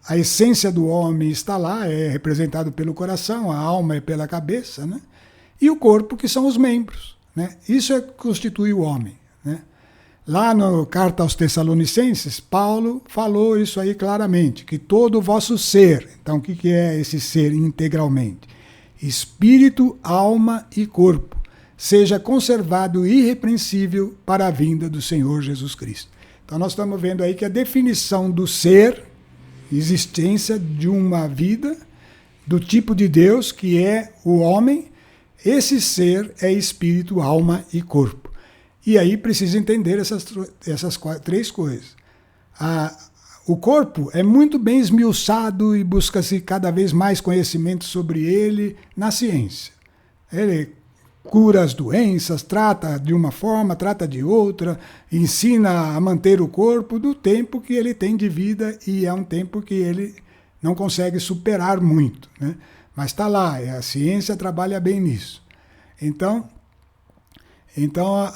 a essência do homem está lá, é representado pelo coração, a alma é pela cabeça, né? E o corpo, que são os membros, né? Isso constitui o homem, né? Lá na carta aos Tessalonicenses, Paulo falou isso aí claramente, que todo o vosso ser, então o que é esse ser integralmente? Espírito, alma e corpo, seja conservado irrepreensível para a vinda do Senhor Jesus Cristo. Então nós estamos vendo aí que a definição do ser, existência de uma vida, do tipo de Deus, que é o homem, esse ser é espírito, alma e corpo. E aí precisa entender essas três coisas. O corpo é muito bem esmiuçado e busca-se cada vez mais conhecimento sobre ele na ciência. Ele cura as doenças, trata de uma forma, trata de outra, ensina a manter o corpo do tempo que ele tem de vida, e é um tempo que ele não consegue superar muito, né? Mas está lá, a ciência trabalha bem nisso. Então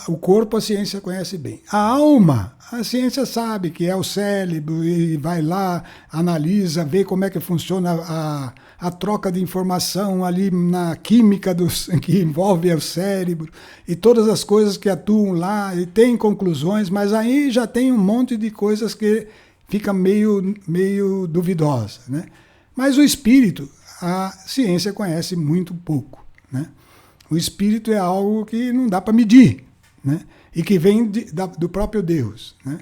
o corpo a ciência conhece bem. A alma, a ciência sabe que é o cérebro, e vai lá, analisa, vê como é que funciona a troca de informação ali na química que envolve o cérebro, e todas as coisas que atuam lá, e tem conclusões, mas aí já tem um monte de coisas que fica meio duvidosa, né? Mas o espírito, a ciência conhece muito pouco, né? O espírito é algo que não dá para medir, né? E que vem do próprio Deus, né?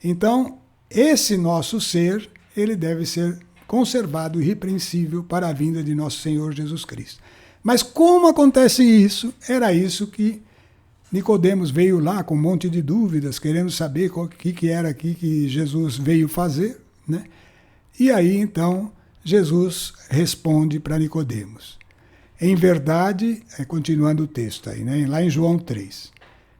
Então, esse nosso ser, ele deve ser conservado irrepreensível para a vinda de nosso Senhor Jesus Cristo. Mas como acontece isso? Era isso que Nicodemos veio lá com um monte de dúvidas, querendo saber o que era aqui que Jesus veio fazer, né? E aí, então, Jesus responde para Nicodemos. Em verdade, continuando o texto aí, né? Lá em João 3.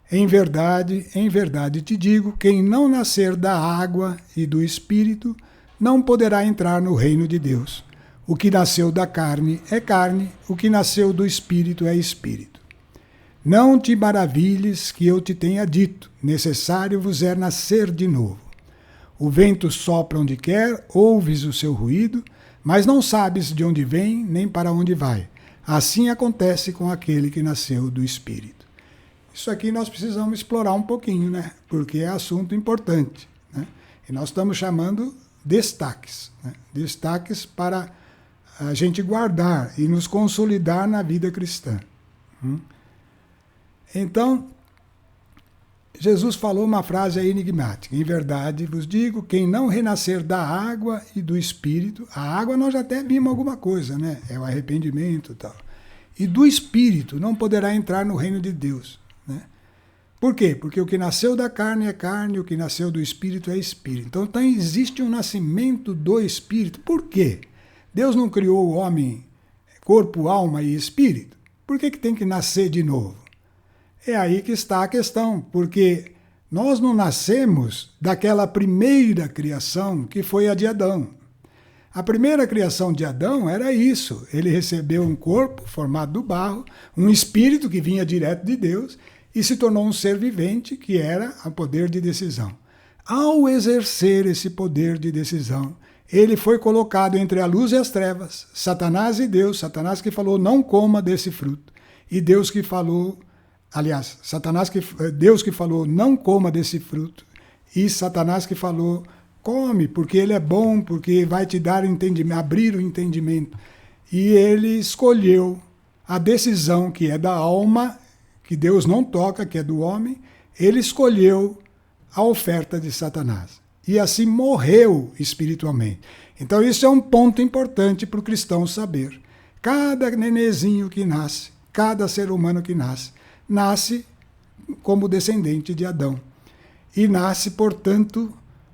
Em verdade te digo, quem não nascer da água e do Espírito não poderá entrar no reino de Deus. O que nasceu da carne é carne, o que nasceu do Espírito é Espírito. Não te maravilhes que eu te tenha dito, necessário vos é nascer de novo. O vento sopra onde quer, ouves o seu ruído, mas não sabes de onde vem nem para onde vai. Assim acontece com aquele que nasceu do Espírito. Isso aqui nós precisamos explorar um pouquinho, né? Porque é assunto importante, né? E nós estamos chamando destaques, né? Destaques para a gente guardar e nos consolidar na vida cristã. Então, Jesus falou uma frase enigmática. Em verdade vos digo, quem não renascer da água e do Espírito, a água nós já até vimos alguma coisa, né? É o arrependimento e tal. E do Espírito não poderá entrar no reino de Deus, né? Por quê? Porque o que nasceu da carne é carne, o que nasceu do Espírito é Espírito. Então existe um nascimento do Espírito. Por quê? Deus não criou o homem corpo, alma e espírito? Por que tem que nascer de novo? É aí que está a questão, porque nós não nascemos daquela primeira criação que foi a de Adão. A primeira criação de Adão era isso. Ele recebeu um corpo formado do barro, um espírito que vinha direto de Deus e se tornou um ser vivente que era o poder de decisão. Ao exercer esse poder de decisão, ele foi colocado entre a luz e as trevas, Satanás e Deus, Satanás que falou não coma desse fruto, e Deus que falou, aliás, Deus que falou não coma desse fruto, e Satanás que falou come, porque ele é bom, porque vai te dar entendimento, abrir o entendimento. E ele escolheu a decisão que é da alma, que Deus não toca, que é do homem, ele escolheu a oferta de Satanás. E assim morreu espiritualmente. Então isso é um ponto importante para o cristão saber. Cada nenezinho que nasce, cada ser humano que nasce como descendente de Adão. E nasce, portanto,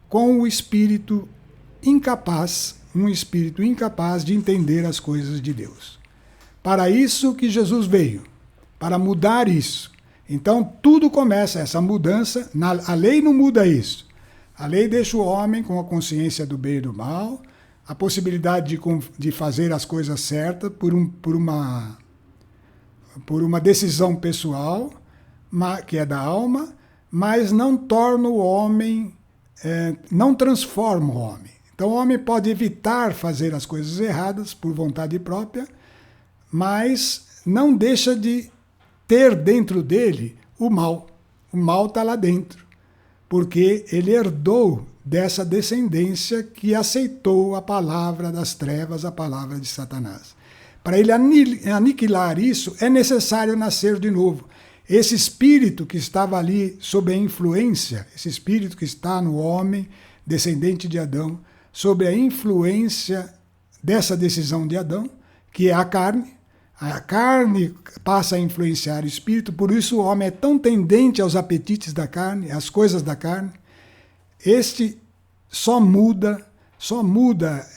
com o espírito incapaz, um espírito incapaz de entender as coisas de Deus. Para isso que Jesus veio, para mudar isso. Então tudo começa, essa mudança, a lei não muda isso. A lei deixa o homem com a consciência do bem e do mal, a possibilidade de fazer as coisas certas por uma decisão pessoal, que é da alma, mas não torna o homem, não transforma o homem. Então o homem pode evitar fazer as coisas erradas por vontade própria, mas não deixa de ter dentro dele o mal. O mal está lá dentro, porque ele herdou dessa descendência que aceitou a palavra das trevas, a palavra de Satanás. Para ele aniquilar isso, é necessário nascer de novo. Esse espírito que estava ali sob a influência, esse espírito que está no homem, descendente de Adão, sob a influência dessa decisão de Adão, que é a carne passa a influenciar o espírito, por isso o homem é tão tendente aos apetites da carne, às coisas da carne. Este só muda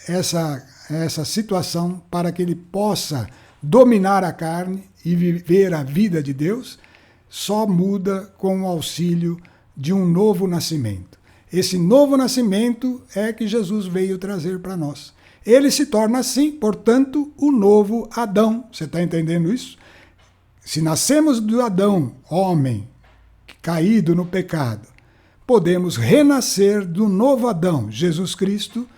essa situação para que ele possa dominar a carne e viver a vida de Deus, só muda com o auxílio de um novo nascimento. Esse novo nascimento é que Jesus veio trazer para nós. Ele se torna assim, portanto, o novo Adão. Você está entendendo isso? Se nascemos do Adão, homem, caído no pecado, podemos renascer do novo Adão. Jesus Cristo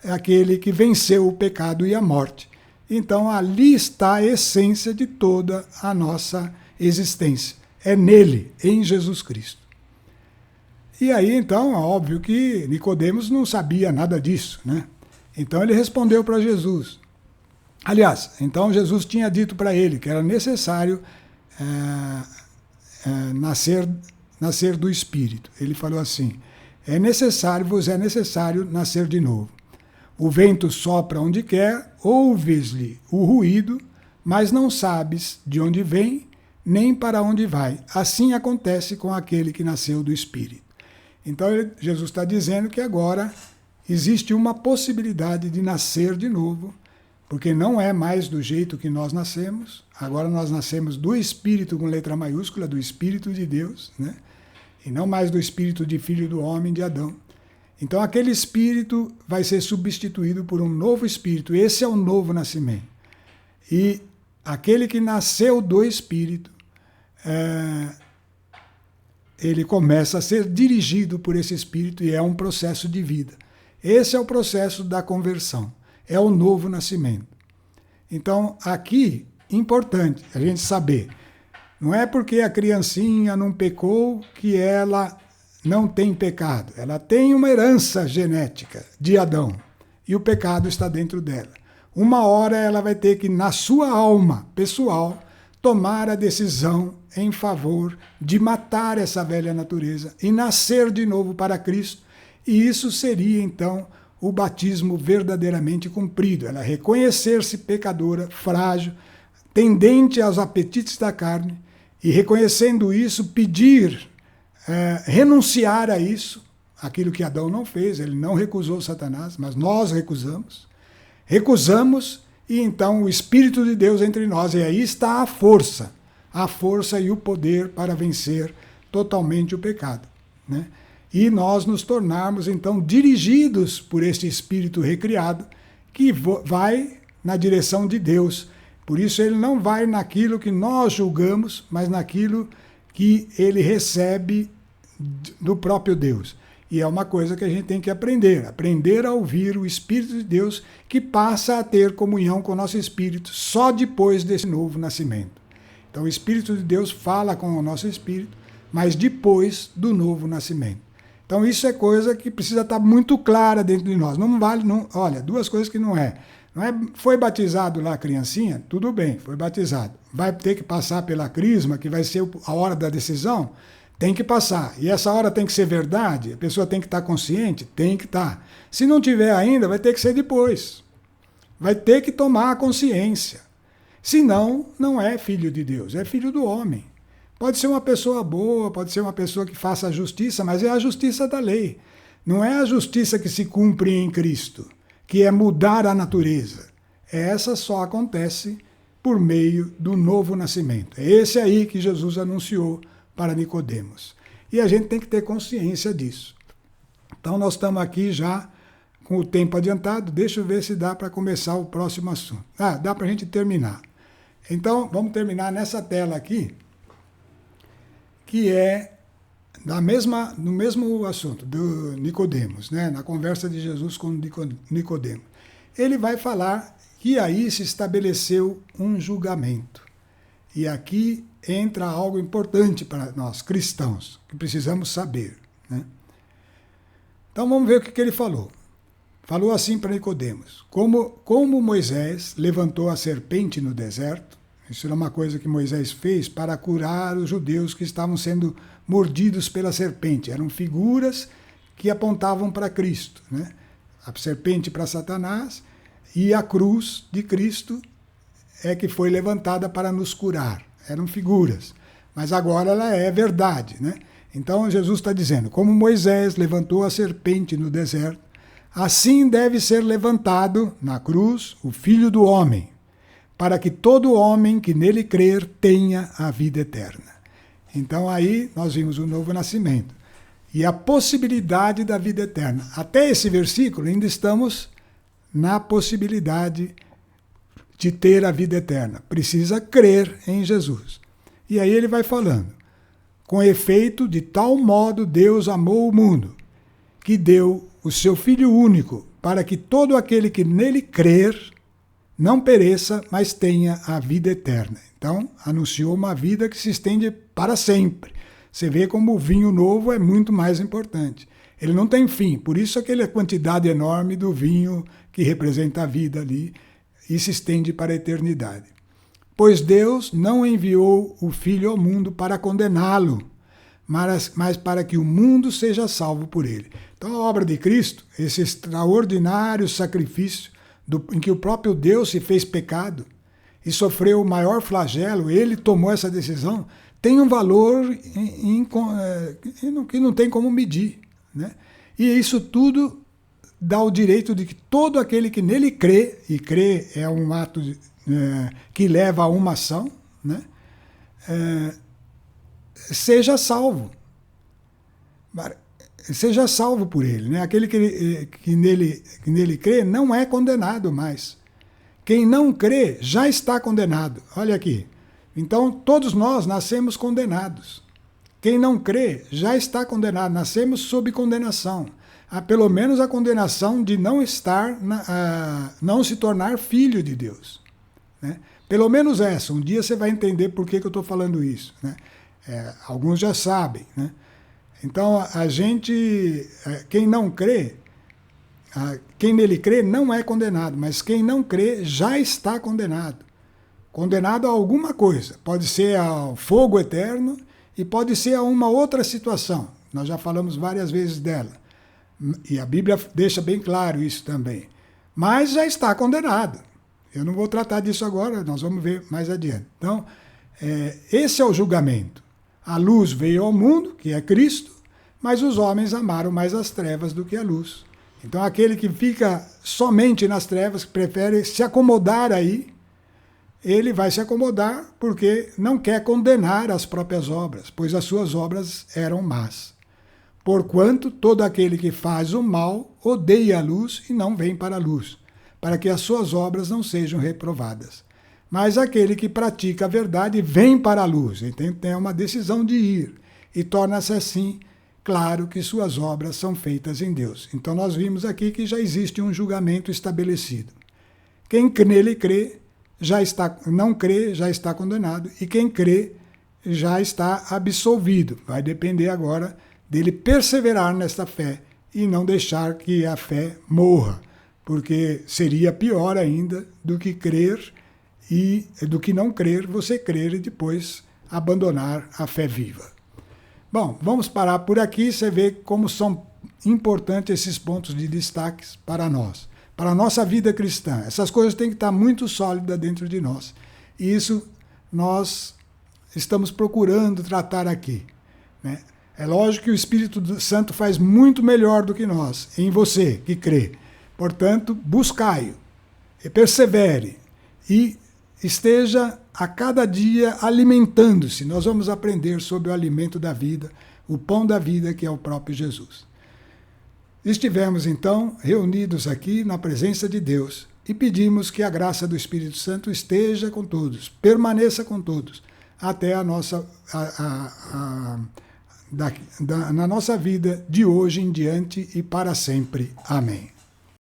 é aquele que venceu o pecado e a morte. Então ali está a essência de toda a nossa existência. É nele, em Jesus Cristo. E aí, então, é óbvio que Nicodemos não sabia nada disso, né? Então ele respondeu para Jesus. Aliás, então Jesus tinha dito para ele que era necessário nascer do Espírito. Ele falou assim, vos é necessário nascer de novo. O vento sopra onde quer, ouves-lhe o ruído, mas não sabes de onde vem, nem para onde vai. Assim acontece com aquele que nasceu do Espírito. Então Jesus está dizendo que agora existe uma possibilidade de nascer de novo, porque não é mais do jeito que nós nascemos. Agora nós nascemos do Espírito com letra maiúscula, do Espírito de Deus, né? E não mais do Espírito de filho do homem, de Adão. Então aquele Espírito vai ser substituído por um novo Espírito. Esse é o novo nascimento. E aquele que nasceu do Espírito, ele começa a ser dirigido por esse Espírito e é um processo de vida. Esse é o processo da conversão, é o novo nascimento. Então, aqui, importante a gente saber, não é porque a criancinha não pecou que ela não tem pecado. Ela tem uma herança genética de Adão e o pecado está dentro dela. Uma hora ela vai ter que, na sua alma pessoal, tomar a decisão em favor de matar essa velha natureza e nascer de novo para Cristo. E isso seria, então, o batismo verdadeiramente cumprido. Ela reconhecer-se pecadora, frágil, tendente aos apetites da carne, e reconhecendo isso, pedir, renunciar a isso, aquilo que Adão não fez. Ele não recusou Satanás, mas nós recusamos. Recusamos, e então o Espírito de Deus entre nós, e aí está a força e o poder para vencer totalmente o pecado, né? E nós nos tornarmos, então, dirigidos por este Espírito recriado, que vai na direção de Deus. Por isso ele não vai naquilo que nós julgamos, mas naquilo que ele recebe do próprio Deus. E é uma coisa que a gente tem que aprender a ouvir o Espírito de Deus, que passa a ter comunhão com o nosso espírito só depois desse novo nascimento. Então o Espírito de Deus fala com o nosso espírito, mas depois do novo nascimento. Então isso é coisa que precisa estar muito clara dentro de nós. Não vale, olha, duas coisas que não é. Foi batizado lá a criancinha? Tudo bem, foi batizado. Vai ter que passar pela crisma, que vai ser a hora da decisão? Tem que passar. E essa hora tem que ser verdade? A pessoa tem que estar consciente? Tem que estar. Se não tiver ainda, vai ter que ser depois. Vai ter que tomar a consciência. Senão, não é filho de Deus, é filho do homem. Pode ser uma pessoa boa, pode ser uma pessoa que faça a justiça, mas é a justiça da lei. Não é a justiça que se cumpre em Cristo, que é mudar a natureza. Essa só acontece por meio do novo nascimento. É esse aí que Jesus anunciou para Nicodemos. E a gente tem que ter consciência disso. Então nós estamos aqui já com o tempo adiantado. Deixa eu ver se dá para começar o próximo assunto. Dá para a gente terminar. Então vamos terminar nessa tela aqui, que é no mesmo assunto do Nicodemos, né? Na conversa de Jesus com Nicodemos. Ele vai falar que aí se estabeleceu um julgamento. E aqui entra algo importante para nós, cristãos, que precisamos saber, né? Então vamos ver o que ele falou. Falou assim para Nicodemos: como Moisés levantou a serpente no deserto, isso era uma coisa que Moisés fez para curar os judeus que estavam sendo mordidos pela serpente. Eram figuras que apontavam para Cristo, né? A serpente para Satanás e a cruz de Cristo é que foi levantada para nos curar. Eram figuras, mas agora ela é verdade, né? Então Jesus está dizendo: como Moisés levantou a serpente no deserto, assim deve ser levantado na cruz o Filho do Homem, para que todo homem que nele crer tenha a vida eterna. Então aí nós vimos o novo nascimento e a possibilidade da vida eterna. Até esse versículo ainda estamos na possibilidade de ter a vida eterna. Precisa crer em Jesus. E aí ele vai falando: com efeito, de tal modo Deus amou o mundo, que deu o seu Filho único, para que todo aquele que nele crer não pereça, mas tenha a vida eterna. Então, anunciou uma vida que se estende para sempre. Você vê como o vinho novo é muito mais importante. Ele não tem fim, por isso aquela quantidade enorme do vinho que representa a vida ali, e se estende para a eternidade. Pois Deus não enviou o Filho ao mundo para condená-lo, mas para que o mundo seja salvo por ele. Então a obra de Cristo, esse extraordinário sacrifício em que o próprio Deus se fez pecado e sofreu o maior flagelo, ele tomou essa decisão, tem um valor que não tem como medir, né? E isso tudo dá o direito de que todo aquele que nele crê, e crer é um ato que leva a uma ação, né? Seja salvo. Seja salvo por ele, né? Aquele que nele crê não é condenado mais. Quem não crê já está condenado. Olha aqui. Então, todos nós nascemos condenados. Quem não crê já está condenado. Nascemos sob condenação. Há pelo menos a condenação de não se tornar filho de Deus, né? Pelo menos essa. Um dia você vai entender por que eu estou falando isso, né? Alguns já sabem, né? Então, quem não crê, quem nele crê não é condenado, mas quem não crê já está condenado. Condenado a alguma coisa. Pode ser ao fogo eterno e pode ser a uma outra situação. Nós já falamos várias vezes dela. E a Bíblia deixa bem claro isso também. Mas já está condenado. Eu não vou tratar disso agora, nós vamos ver mais adiante. Então, esse é o julgamento. A luz veio ao mundo, que é Cristo, mas os homens amaram mais as trevas do que a luz. Então, aquele que fica somente nas trevas, que prefere se acomodar aí, ele vai se acomodar porque não quer condenar as próprias obras, pois as suas obras eram más. Porquanto todo aquele que faz o mal odeia a luz e não vem para a luz, para que as suas obras não sejam reprovadas. Mas aquele que pratica a verdade vem para a luz, então tem uma decisão de ir, e torna-se assim claro que suas obras são feitas em Deus. Então nós vimos aqui que já existe um julgamento estabelecido. Quem nele crê, não crê, já está condenado, e quem crê já está absolvido. Vai depender agora dele perseverar nesta fé e não deixar que a fé morra, porque seria pior ainda do que crer e do que não crer, você crer e depois abandonar a fé viva. Bom, vamos parar por aqui, você vê como são importantes esses pontos de destaques para nós, para a nossa vida cristã. Essas coisas têm que estar muito sólidas dentro de nós. E isso nós estamos procurando tratar aqui, né? É lógico que o Espírito Santo faz muito melhor do que nós, em você que crê. Portanto, buscai-o, e persevere, e esteja a cada dia alimentando-se. Nós vamos aprender sobre o alimento da vida, o pão da vida, que é o próprio Jesus. Estivemos, então, reunidos aqui na presença de Deus e pedimos que a graça do Espírito Santo esteja com todos, permaneça com todos, até na nossa vida de hoje em diante e para sempre. Amém.